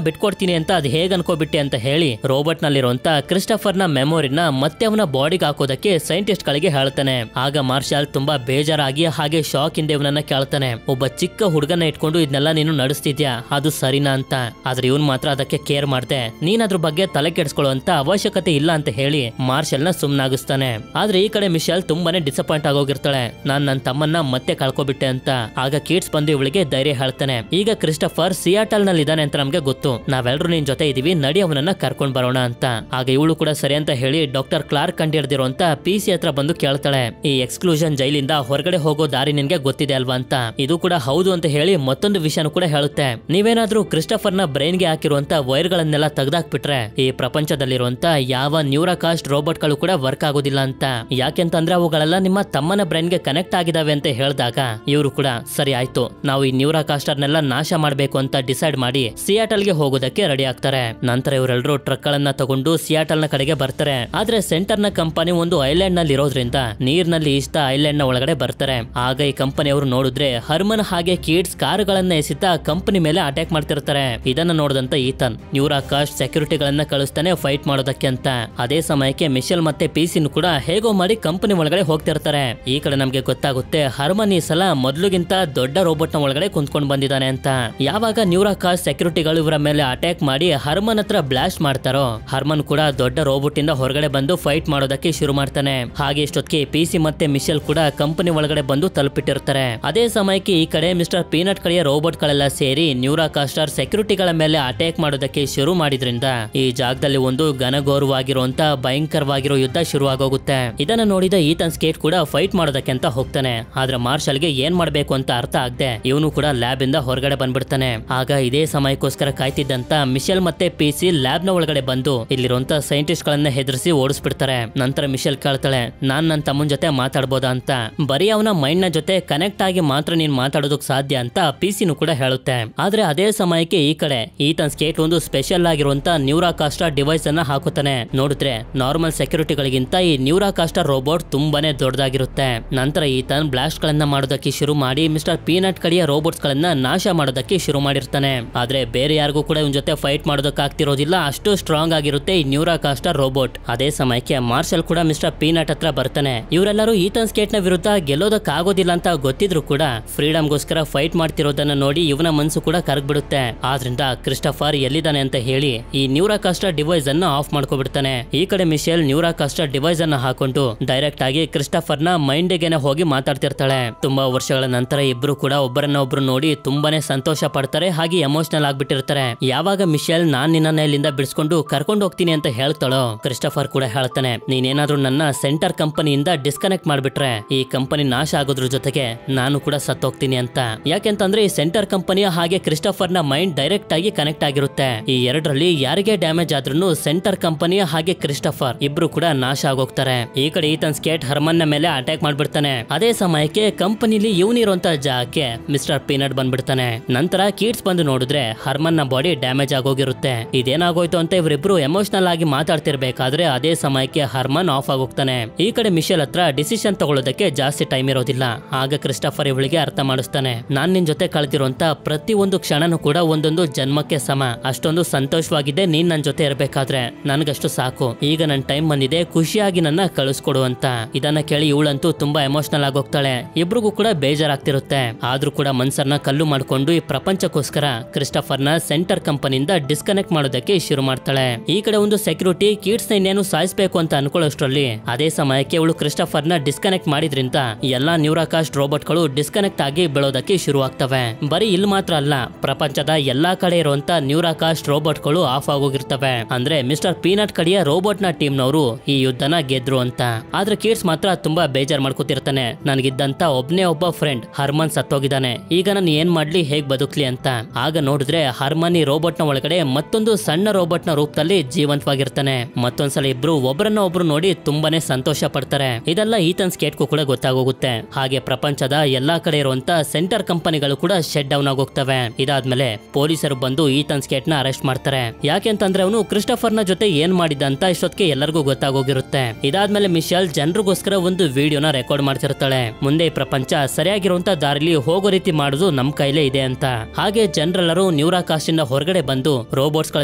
ಬಿಟ್ಕೊಡ್ತೀನಿ ಅಂತ ಅದ್ ಹೇಗ್ ಅನ್ಕೋಬಿಟ್ಟೆ ಅಂತ ಹೇಳಿ ರೋಬೋಟ್ ನಲ್ಲಿರುವಂತ ಕ್ರಿಸ್ಟಫರ್ ನ ಮೆಮೊರಿನ ಮತ್ತೆ ಅವನ ಬಾಡಿಗೆ ಹಾಕೋದಕ್ಕೆ ಸೈಂಟಿಸ್ಟ್ ಗಳಿಗೆ ಹೇಳ್ತಾನೆ. ಆಗ ಮಾರ್ಷಲ್ ತುಂಬಾ ಬೇಜಾರಾಗಿ ಹಾಗೆ ಶಾಕ್ ಇಂದ ಇವನನ್ನ ಕೇಳ್ತಾನೆ, ಒಬ್ಬ ಚಿಕ್ಕ ಹುಡುಗನ ಇಟ್ಕೊಂಡು ಇದನ್ನೆಲ್ಲ ನೀನು ನಡೆಸ್ತಿದ್ಯಾ, ಅದು ಸರಿನಾ ಅಂತ. ಆದ್ರೆ ಇವನ್ ಮಾತ್ರ ಅದಕ್ಕೆ ಕೇರ್ ಮಾಡ್ದೆ, ನೀನ್ ಅದ್ರ ಬಗ್ಗೆ ತಲೆ ಕೆಡಿಸ್ಕೊಳ್ಳುವಂತ ಅವಶ್ಯಕತೆ ಇಲ್ಲ ಅಂತ ಹೇಳಿ ಮಾರ್ಷಲ್ ನ ಸುಮ್ನಾಗಿಸ್ತಾನೆ. ಆದ್ರೆ ಈ ಕಡೆ ಮಿಶೆಲ್ ತುಂಬಾನೇ ಡಿಸಪಾಯಿಂಟ್ ಆಗೋಗಿರ್ತಾಳೆ, ನಾನ್ ನನ್ನ ತಮ್ಮನ್ನ ಮತ್ತೆ ಕಳ್ಕೊಬಿಟ್ಟೆ ಅಂತ. ಆಗ ಕಿಡ್ಸ್ ಬಂದು ಇವಳಿಗೆ ಧೈರ್ಯ ಹೇಳ್ತಾನೆ, ಈಗ ಕ್ರಿಸ್ಟಫರ್ ಸಿಯಾಟಲ್ ನಲ್ಲಿ ಇದ್ದಾನೆ ಅಂತ ನಮ್ಗೆ ಗೊತ್ತು, ನಾವೆಲ್ಲರೂ ನಿನ್ ಜೊತೆ ಇದೀವಿ, ನಡಿ ಅವನನ್ನ ಕರ್ಕೊಂಡ್ ಬರೋಣ ಅಂತ. ಆಗ ಇವಳು ಕೂಡ ಸರಿ ಅಂತ ಹೇಳಿ ಡಾಕ್ಟರ್ ಕ್ಲಾರ್ಕ್ ಕಂಡಿಡ್ದಿರುವಂತ PC ಹತ್ರ ಬಂದು ಕೇಳ್ತಾಳೆ, ಈ ಎಕ್ಸ್ಕ್ಲೂಷನ್ ಜೈಲಿಂದ ಹೊರಗಡೆ ಹೋಗೋ ದಾರಿ ನಿನ್ಗೆ ಗೊತ್ತಿದೆ ಅಲ್ವಾ ಅಂತ. ಇದು ಕೂಡ ಹೌದು ಅಂತ ಹೇಳಿ ಮತ್ತೊಂದು ವಿಷಯನೂ ಕೂಡ ಹೇಳುತ್ತೆ, ನೀವೇನಾದ್ರೂ ಕ್ರಿಸ್ಟಫರ್ ನ ಬ್ರೈನ್ ಗೆ ಹಾಕಿರುವಂತ ವೈರ್ ಗಳನ್ನೆಲ್ಲ ತೆಗೆದಾಕ್ಬಿಟ್ರೆ ಈ ಪ್ರಪಂಚದಲ್ಲಿರುವಂತ ಯಾವ ನ್ಯೂರಾಕಾಸ್ಟ್ ರೋಬೋಟ್ ಗಳು ಕೂಡ ವರ್ಕ್ ಆಗೋದಿಲ್ಲ ಅಂತ. ಯಾಕೆಂತಂದ್ರೆ ಅವುಗಳೆಲ್ಲ ನಿಮ್ಮ ತಮ್ಮನ ಬ್ರೈನ್ ಗೆ ಕನೆಕ್ಟ್ ಆಗಿದಾವೆ ಅಂತ ಹೇಳಿದಾಗ ಇವರು ಕೂಡ ಸರಿ ಆಯ್ತು, ನಾವು ಈ ನ್ಯೂರಾಕಾಸ್ಟರ್ನೆಲ್ಲ ನಾಶ ಮಾಡ್ಬೇಕು ಅಂತ ಡಿಸೈಡ್ ಮಾಡಿ ಸಿಯಾಟಲ್ ಗೆ ಹೋಗೋದಕ್ಕೆ ರೆಡಿ ಆಗ್ತಾರೆ. ನಂತರ ಇವರೆಲ್ಲರೂ ಟ್ರಕ್ ಗಳನ್ನ ತಗೊಂಡು ಸಿಯಾಟಲ್ ನ ಕಡೆಗೆ ಬರ್ತಾರೆ. ಆದ್ರೆ ಸೆಂಟರ್ ನ ಕಂಪನಿ ಒಂದು ಐಲ್ಯಾಂಡ್ ನಲ್ಲಿ ಇರೋದ್ರಿಂದ ನೀರ್ನಲ್ಲಿ ಈಸ್ತಾ ಐಲ್ಯಾಂಡ್ ನ ಒಳಗಡೆ ಬರ್ತಾರೆ. ಆಗ ಈ ಕಂಪನಿ ಅವರು ನೋಡಿದ್ರೆ ಹರ್ಮನ್ ಹಾಗೆ ಕಿಡ್ಸ್ ಕಾರ್ ಗಳನ್ನ ಎಸಿತಾ ಕಂಪನಿ ಮೇಲೆ ಅಟ್ಯಾಕ್ ಮಾಡ್ತಿರ್ತಾರೆ. ಇದನ್ನ ನೋಡಿದಂತ ಈತನ್ ನ್ಯೂರಾಕಾಸ್ಟ್ ಸೆಕ್ಯೂರಿಟಿ ಗಳನ್ನ ಕಳಿಸ್ತಾನೆ ಫೈಟ್ ಮಾಡೋದಕ್ಕೆ ಅಂತ. ಅದೇ ಸಮಯಕ್ಕೆ ಮಿಶೆಲ್ ಮತ್ತೆ PC ಕೂಡ ಹೇಗೋ ಮಾಡಿ ಕಂಪನಿ ಒಳಗಡೆ ಹೋಗ್ತಿರ್ತಾರೆ. ಈ ಕಡೆ ನಮ್ಗೆ ಗೊತ್ತಾಗುತ್ತೆ ಹರ್ಮನ್ ಈ ಸಲ ಮೊದ್ಲಿಗಿಂತ ದೊಡ್ಡ ರೋಬೋಟ್ ನ ಒಳಗಡೆ ಕುಂತ್ಕೊಂಡು ಬಂದಿದ್ದಾನೆ ಅಂತ. ಯಾವಾಗ ನ್ಯೂರಾಕಾಸ್ಟ್ ಸೆಕ್ಯೂರಿಟಿಗಳು ಇವರ ಮೇಲೆ ಅಟ್ಯಾಕ್ ಮಾಡಿ ಹರ್ಮನ್ ಹತ್ರ ಬ್ಲಾಸ್ಟ್ ಮಾಡ್ತಾರೋ ಹರ್ಮನ್ ಕೂಡ ದೊಡ್ಡ ರೋಬೋಟ್ ಇಂದ ಹೊರಗಡೆ ಬಂದು ಫೈಟ್ ಮಾಡೋದಕ್ಕೆ ಶುರು ಮಾಡ್ತಾನೆ. ಹಾಗೆ ಇಷ್ಟೊತ್ತಿಗೆ PC ಮತ್ತೆ ಮಿಶೆಲ್ ಕೂಡ ಕಂಪನಿ ಒಳಗಡೆ ಬಂದು ತಲುಪಿಟ್ಟಿರ್ತಾರೆ. ಅದೇ ಸಮಯಕ್ಕೆ ಈ ಕಡೆ ಮಿಸ್ಟರ್ ಪೀನಟ್ ಕಡೆಯ ರೋಬೋಟ್ ಗಳೆಲ್ಲ ಸೇರಿ ನ್ಯೂರಾಕಾಸ್ಟರ್ ಸೆಕ್ಯೂರಿಟಿಗಳ ಮೇಲೆ ಅಟ್ಯಾಕ್ ಮಾಡೋದಕ್ಕೆ ಶುರು ಮಾಡಿದ್ರಿಂದ ಈ ಜಾಗದಲ್ಲಿ ಒಂದು ಘನಘೋರವಾಗಿರುವಂತ ಭಯಂಕರವಾಗಿರೋ ಯುದ್ಧ ಶುರುವಾಗೋಗುತ್ತೆ. ಇದನ್ನ ನೋಡಿದ ಈತನ್ ಸ್ಕೇಟ್ ಕೂಡ ಫೈಟ್ ಮಾಡೋದಕ್ಕೆ ಅಂತ ಹೋಗ್ತಾನೆ. ಆದ್ರೆ ಮಾರ್ಷಲ್ಗೆ ಏನ್ ಮಾಡ್ಬೇಕು ಅಂತ ಅರ್ಥ ಆಗದೆ ಇವನು ಕೂಡ ಲ್ಯಾಬ್ ಇಂದ ಹೊರಗಡೆ ಬಂದ್ಬಿಡ್ತಾನೆ. ಆಗ ಇದೇ ಸಮಯಕ್ಕೋಸ್ಕರ ಕಾಯ್ತಿದ್ದಂತ ಮಿಶೆಲ್ ಮತ್ತೆ PC ಲ್ಯಾಬ್ ನ ಒಳಗಡೆ ಬಂದು ಇಲ್ಲಿರುವಂತ ಸೈಂಟಿಸ್ಟ್ ಗಳನ್ನ ಹೆದರಿಸಿ ಓಡಿಸ್ಬಿಡ್ತಾರೆ. ನಂತರ ಮಿಶೆಲ್ ಕೇಳ್ತಾಳೆ, ನಾನ್ ನನ್ನ ತಮ್ಮನ ಜೊತೆ ಮಾತಾಡ್ಬೋದಾ ಅಂತ. ಬರೀ ಅವನ ಮೈಂಡ್ ನ ಜೊತೆ ಕನೆಕ್ಟ್ ಆಗಿ ಮಾತ್ರ ನೀನ್ ಮಾತಾಡೋದಕ್ ಸಾಧ್ಯ ಅಂತ PC ಕೂಡ ಹೇಳುತ್ತೆ. ಆದ್ರೆ ಅದೇ ಸಮಯಕ್ಕೆ ಈ ಕಡೆ ಈತನ್ ಸ್ಕೇಟ್ ಒಂದು ಸ್ಪೆಷಲ್ ಆಗಿರುವಂತ ನ್ಯೂರಾಕಾಸ್ಟರ್ ಡಿವೈಸ್ ಅನ್ನ ಹಾಕುತ್ತಾನೆ. ನೋಡಿದ್ರೆ ನಾರ್ಮಲ್ ಸೆಕ್ಯೂರಿಟಿಗಳಿಗಿಂತ ಈ ನ್ಯೂರಾಕಾಸ್ಟರ್ ರೋಬೋಟ್ ತುಂಬಾನೇ ದೊಡ್ಡದಾಗಿರುತ್ತೆ. ನಂತರ ಈತನ್ ಬ್ಲಾಸ್ಟ್ ಗಳನ್ನ ಮಾಡೋದಕ್ಕೆ ಶುರು ಮಾಡಿ ಮಿಸ್ಟರ್ ಪೀನಟ್ ಕಡೆಯ ರೋಬೋಟ್ಸ್ ಗಳನ್ನ ನಾಶ ಮಾಡೋದಕ್ಕೆ ಶುರು ಮಾಡಿರ್ತಾನೆ. ಆದ್ರೆ ಬೇರೆ ಯಾರಿಗೂ ಕೂಡ ಇವನ್ ಜೊತೆ ಫೈಟ್ ಮಾಡೋದಕ್ಕಾಗ್ತಿರೋದಿಲ್ಲ, ಅಷ್ಟು ಸ್ಟ್ರಾಂಗ್ ಆಗಿರುತ್ತೆ ಈ ನ್ಯೂರಾಕಾಸ್ಟರ್ ರೋಬೋಟ್. ಅದೇ ಸಮಯಕ್ಕೆ ಮಾರ್ಷಲ್ ಕೂಡ ಮಿಸ್ಟರ್ ಪೀನಟ್ ಹತ್ರ ಬರ್ತಾನೆ. ಇವರೆಲ್ಲರೂ ಈತನ್ ಸ್ಕೇಟ್ ನ ವಿರುದ್ಧ ಗೆಲ್ಲೋದಕ್ಕಾಗೋದಿಲ್ಲ ಅಂತ ಗೊತ್ತಿದ್ರು ಕೂಡ ಫ್ರೀಡಮ್ಗೋಸ್ಕರ ಫೈಟ್ ಮಾಡ್ತಿರೋದನ್ನ ನೋಡಿ ಇವನ ಮನಸ್ಸು ಕೂಡ ಕರಗ್ಬಿಡುತ್ತೆ. ಆದ್ರಿಂದ ಕ್ರಿಸ್ಟಫರ್ ಎಲ್ಲಿದ್ದಾನೆ ಅಂತ ಹೇಳಿ ಈ ನ್ಯೂರಾಕಾಸ್ಟರ್ ಡಿವೈಸ್ ಅನ್ನ ಆಫ್ ಮಾಡ್ಕೊಬಿಡ್ತಾನೆ. ಈ ಕಡೆ ಮಿಶೆಲ್ ನ್ಯೂರಾಕಾಸ್ಟರ್ ಡಿವೈಸ್ ಅನ್ನ ಹಾಕೊಂಡು ಡೈರೆಕ್ಟ್ ಆಗಿ ಕ್ರಿಸ್ಟಫರ್ ನ ಮೈಂಡ್ ಗೆನೆ ಹೋಗಿ ಮಾತಾಡ್ತಿರ್ತಾಳೆ. ತುಂಬಾ ವರ್ಷಗಳ ನಂತರ ಇಬ್ರು ಕೂಡ ಒಬ್ಬರನ್ನ ಒಬ್ರು ನೋಡಿ ತುಂಬಾನೇ ಸಂತೋಷ ಪಡ್ತಾರೆ, ಹಾಗೆ ಎಮೋಷನಲ್ ಆಗ್ಬಿಟ್ಟಿರ್ತಾರೆ. ಯಾವಾಗ ಮಿಶೆಲ್ ನಾನ್ ನಿನ್ನ ಇಲ್ಲಿಂದ ಬಿಡಿಸ್ಕೊಂಡು ಕರ್ಕೊಂಡು ಹೋಗ್ತೀನಿ ಅಂತ ಹೇಳ್ತಾಳೋ ಕ್ರಿಸ್ಟಫರ್ ಕೂಡ ಹೇಳ್ತಾನೆ, ನೀನೇನಾದ್ರೂ ನನ್ನ ಸೆಂಟರ್ ಕಂಪನಿಯಿಂದ ಡಿಸ್ಕನೆಕ್ಟ್ ಮಾಡ್ಬಿಟ್ರೆ ಈ ಕಂಪನಿ ನಾಶ ಆಗೋದ್ರ ಜೊತೆಗೆ ನಾನು ಕೂಡ ಸತ್ತೋಗ್ತೀನಿ ಅಂತ. ಯಾಕೆಂತಂದ್ರೆ ಈ ಸೆಂಟರ್ ಕಂಪನಿಯ ಹಾಗೆ ಕ್ರಿಸ್ಟಫರ್ ನ ಮೈಂಡ್ ಡೈರೆಕ್ಟ್ ಆಗಿ ಕನೆಕ್ಟ್ ಆಗಿರುತ್ತೆ. ಈ ಎರಡರಲ್ಲಿ ಯಾರಿಗೆ ಡ್ಯಾಮೇಜ್ ಆದ್ರೂ ಸೆಂಟರ್ ಕಂಪನಿಯ ಹಾಗೆ ಕ್ರಿಸ್ಟಫರ್ ಇಬ್ರು ಕೂಡ ನಾಶ ಆಗೋಗ್ತಾರೆ. ಈ ಕಡೆ ಈತನ್ ಸ್ಕೇಟ್ ಹರ್ಮನ್ ನ ಮೇಲೆ ಅಟ್ಯಾಕ್ ಮಾಡ್ಬಿಡ್ತಾನೆ. ಅದೇ ಸಮಯಕ್ಕೆ ಕಂಪನಿಲಿ ಇವನಿರುವಂತ ಜಾಗಕ್ಕೆ ಮಿಸ್ಟರ್ ಪೀನಟ್ ಬಂದ್ಬಿಡ್ತಾನೆ. ನಂತರ ಕಿಡ್ಸ್ ಬಂದು ನೋಡಿದ್ರೆ ಹರ್ಮನ್ ನ ಬಾಡಿ ಡ್ಯಾಮೇಜ್ ಆಗೋಗಿರುತ್ತೆ. ಇದೇನಾಗೋಯ್ತು ಅಂತ ಇವರಿಬ್ರು ಎಮೋಷನಲ್ ಆಗಿ ಮಾತಾಡ್ತಿರ್ಬೇಕಾದ್ರೆ ಅದೇ ಸಮಯಕ್ಕೆ ಹರ್ಮನ್ ಆಫ್ ಆಗೋಗ್ತಾನೆ. ಈ ಕಡೆ ಮಿಶೆಲ್ ಹತ್ರ ಡಿಸಿಷನ್ ತಗೊಳ್ಳೋದಕ್ಕೆ ಜಾಸ್ತಿ ಟೈಮ್ ಇರೋದಿಲ್ಲ. ಆಗ ಕ್ರಿಸ್ಟಫರ್ ಇವಳಿಗೆ ಅರ್ಥ ಮಾಡಿಸ್ತಾನೆ, ನಾನ್ ನಿನ್ ಜೊತೆ ಕಳೆದಿರುವಂತ ಪ್ರತಿ ಒಂದು ಕ್ಷಣನೂ ಕೂಡ ಒಂದೊಂದು ಜನ್ಮಕ್ಕೆ ಸಮ. ಅಷ್ಟೊಂದು ಸಂತೋಷವಾಗಿದೆ ನೀನ್ ನನ್ ಜೊತೆ ಇರ್ಬೇಕಾದ್ರೆ, ನನ್ಗಷ್ಟು ಸಾಕು. ಈಗ ನನ್ ಟೈಮ್ ಬಂದಿದೆ, ಖುಷಿಯಾಗಿ ನನ್ನ ಕಳಿಸ್ಕೊಡು ಅಂತ. ಇದನ್ನ ಕೇಳಿ ಇವಳಂತೂ ತುಂಬಾ ಎಮೋಷನಲ್ ಆಗೋಗ್ತಾಳೆ. ಇಬ್ರಿಗೂ ಕೂಡ ಬೇಜಾರಾಗ್ತಿರುತ್ತೆ. ಆದ್ರೂ ಕೂಡ ಮನ್ಸನ್ನ ಕಲ್ಲು ಮಾಡ್ಕೊಂಡು ಈ ಪ್ರಪಂಚಕ್ಕೋಸ್ಕರ ಕ್ರಿಸ್ಟಫರ್ನ ಸೆಂಟರ್ ಕಂಪನಿಯಿಂದ ಡಿಸ್ಕನೆಕ್ಟ್ ಮಾಡೋದಕ್ಕೆ ಶುರು ಮಾಡ್ತಾಳೆ. ಈ ಕಡೆ ಒಂದು ಸೆಕ್ಯೂರಿಟಿ ಕಿಡ್ಸ್ ನ ಇನ್ನೇನು ಸಾಯಿಸಬೇಕು ಅಂತ ಅನ್ಕೊಳ್ಳೋಷ್ಟ್ರಲ್ಲಿ ಅದೇ ಸಮಯಕ್ಕೆ ಅವಳು ಕ್ರಿಸ್ಟಫರ್ನ ಡಿಸ್ಕನೆಕ್ಟ್ ಮಾಡಿದ್ರಿಂದ ಎಲ್ಲಾ ನ್ಯೂರಾಕಾಸ್ಟ್ ರೋಬೋಟ್ ಗಳು ಡಿಸ್ಕನೆಕ್ಟ್ ಆಗಿ ಬೀಳೋದಕ್ಕೆ ಶುರು ಆಗ್ತವೆ. ಬರೀ ಇಲ್ಲಿ ಮಾತ್ರ ಅಲ್ಲ, ಪ್ರಪಂಚದ ಎಲ್ಲಾ ಕಡೆ ಇರುವಂತ ನ್ಯೂರಾಕಾಸ್ಟ್ ರೋಬೋಟ್ ಗಳು ಆಫ್ ಆಗೋಗಿರ್ತವೆ. ಅಂದ್ರೆ ಮಿಸ್ಟರ್ ಪೀನಟ್ ಕಡೆಯ ರೋಬೋಟ್ ನ ಟೀಮ್ ನವರು ಈ ಯುದ್ಧನ ಗೆದ್ರು ಅಂತ. ಆದ್ರೆ ಕಿಡ್ಸ್ ಮಾತ್ರ ತುಂಬಾ ಬೇಜಾರ್ ಮಾಡ್ಕೊತಿರ್ತಾನೆ. ನನಗಿದ್ದಂತ ಒಬ್ನೇ ಒಬ್ಬ ಫ್ರೆಂಡ್ ಹರ್ಮನ್ ಸತ್ತೋಗಿದ್ದಾನೆ, ಈಗ ನಾನು ಏನ್ ಮಾಡ್ಲಿ, ಹೇಗ್ ಬದುಕ್ಲಿ ಅಂತ. ಆಗ ನೋಡಿದ್ರೆ ಹರ್ಮನ್ ಈ ರೋಬೋಟ್ ನ ಒಳಗಡೆ ಮತ್ತೊಂದು ಸಣ್ಣ ರೋಬೋಟ್ ನ ರೂಪದಲ್ಲಿ ಜೀವಂತವಾಗಿರ್ತಾನೆ. ಮತ್ತೊಂದ್ಸಲ ಇಬ್ರು ಒಬ್ಬರನ್ನ ಒಬ್ರು ನೋಡಿ ತುಂಬಾನೇ ಸಂತೋಷ ಪಡ್ತಾರೆ. ಇದೆಲ್ಲ ಈತನ್ ಸ್ಕೇಟ್ಗೂ ಕೂಡ ಗೊತ್ತಾಗೋಗುತ್ತೆ. ಹಾಗೆ ಪ್ರಪಂಚದ ಎಲ್ಲಾ ಕಡೆ ಇರುವಂತ ಸೆಂಟರ್ ಕಂಪನಿಗಳು ಕೂಡ ಶಟ್ ಡೌನ್ ಆಗೋಗ್ತವೆ. ಇದಾದ್ಮೇಲೆ ಪೊಲೀಸರು ಬಂದು ಈತನ್ ಸ್ಕೇಟ್ ನ ಅರೆಸ್ಟ್ ಮಾಡ್ತಾರೆ. ಯಾಕೆಂತಂದ್ರೆ ಅವನು ಕ್ರಿಸ್ಟಫರ್ ನ ಜೊತೆ ಏನ್ ಮಾಡಿದ ಅಂತ ಇಷ್ಟೊತ್ತಿಗೆ ಎಲ್ಲರಿಗೂ ಗೊತ್ತಾಗೋಗಿರುತ್ತೆ. ಇದಾದ್ಮೇಲೆ ಮಿಶೆಲ್ ಜನರಿಗೋಸ್ಕರ ಒಂದು ವಿಡಿಯೋನ ರೆಕಾರ್ಡ್ ಮಾಡ್ತಿರ್ತಾಳೆ. ಮುಂದೆ ಈ ಪ್ರಪಂಚ ಸರಿಯಾಗಿರುವಂತ ದಾರಿಲಿ ಹೋಗೋ ರೀತಿ ಮಾಡೋದು ನಮ್ ಕೈಲೇ ಇದೆ ಅಂತ. ಹಾಗೆ ಜನರೆಲ್ಲರೂ ನ್ಯೂರಾಕಾಸ್ಟ್ ಇಂದ ಹೊರಗಡೆ ಬಂದು ರೋಬೋಟ್ಸ್ ಗಳ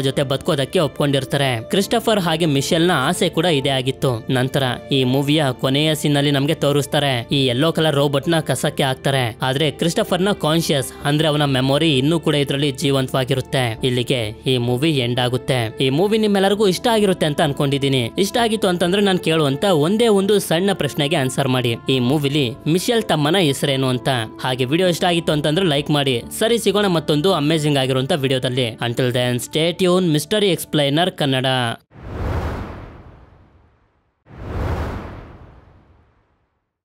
ಜೊತೆ ಬದುಕೋದಕ್ಕೆ ಒಪ್ಕೊಂಡಿರ್ತಾರೆ. ಕ್ರಿಸ್ಟಫರ್ ಹಾಗೆ ಮಿಶೆಲ್ ನ ಆಸೆ ಕೂಡ ಇದೇ ಆಗಿತ್ತು. ನಂತರ ಈ ಮೂವಿಯ ಕೊನೆಯ ಸೀನ್ ಅಲ್ಲಿ ನಮ್ಗೆ ತೋರಿಸ್ತಾರೆ, ಈ ಯೆಲ್ಲೋ ಕಲರ್ ರೋಬೋಟ್ ನ ಕಸಕ್ಕೆ ಹಾಕ್ತಾರೆ. ಆದ್ರೆ ಕ್ರಿಸ್ಟಫರ್ ನ ಕಾನ್ಶಿಯಸ್ ಅಂದ್ರೆ ಅವನ ಮೆಮೊರಿ ಇನ್ನೂ ಕೂಡ ಇದರಲ್ಲಿ ಜೀವಂತವಾಗಿರುತ್ತೆ. ಇಲ್ಲಿಗೆ ಈ ಮೂವಿ ಎಂಡ್ ಆಗುತ್ತೆ. ಈ ಮೂವಿ ನಿಮ್ಮೆಲ್ಲರಿಗೂ ಇಷ್ಟ ಆಗಿರುತ್ತೆ ಅಂತ ಅನ್ಕೊಂಡಿದೀನಿ. ಇಷ್ಟ ಆಗಿತ್ತು ಅಂತಂದ್ರೆ ನಾನು ಕೇಳುವಂತ ಒಂದೇ ಒಂದು ಸಣ್ಣ ಪ್ರಶ್ನೆಗೆ ಆನ್ಸರ್ ಮಾಡಿ. ಈ ಮೂವಿಲಿ ಮಿಶೆಲ್ ತಮ್ಮನ ಹೆಸರೇನು ಅಂತ. ಹಾಗೆ ವಿಡಿಯೋ ಇಷ್ಟ ಆಗಿತ್ತು ಅಂತಂದ್ರೆ ಲೈಕ್ ಮಾಡಿ. ಸರಿ, ಸಿಗೋಣ ಮತ್ತೊಂದು ಅಮೇಜಿಂಗ್ ಆಗಿರುವಂತ ವಿಡಿಯೋದಲ್ಲಿ. Until then stay tuned mystery explainer Kannada.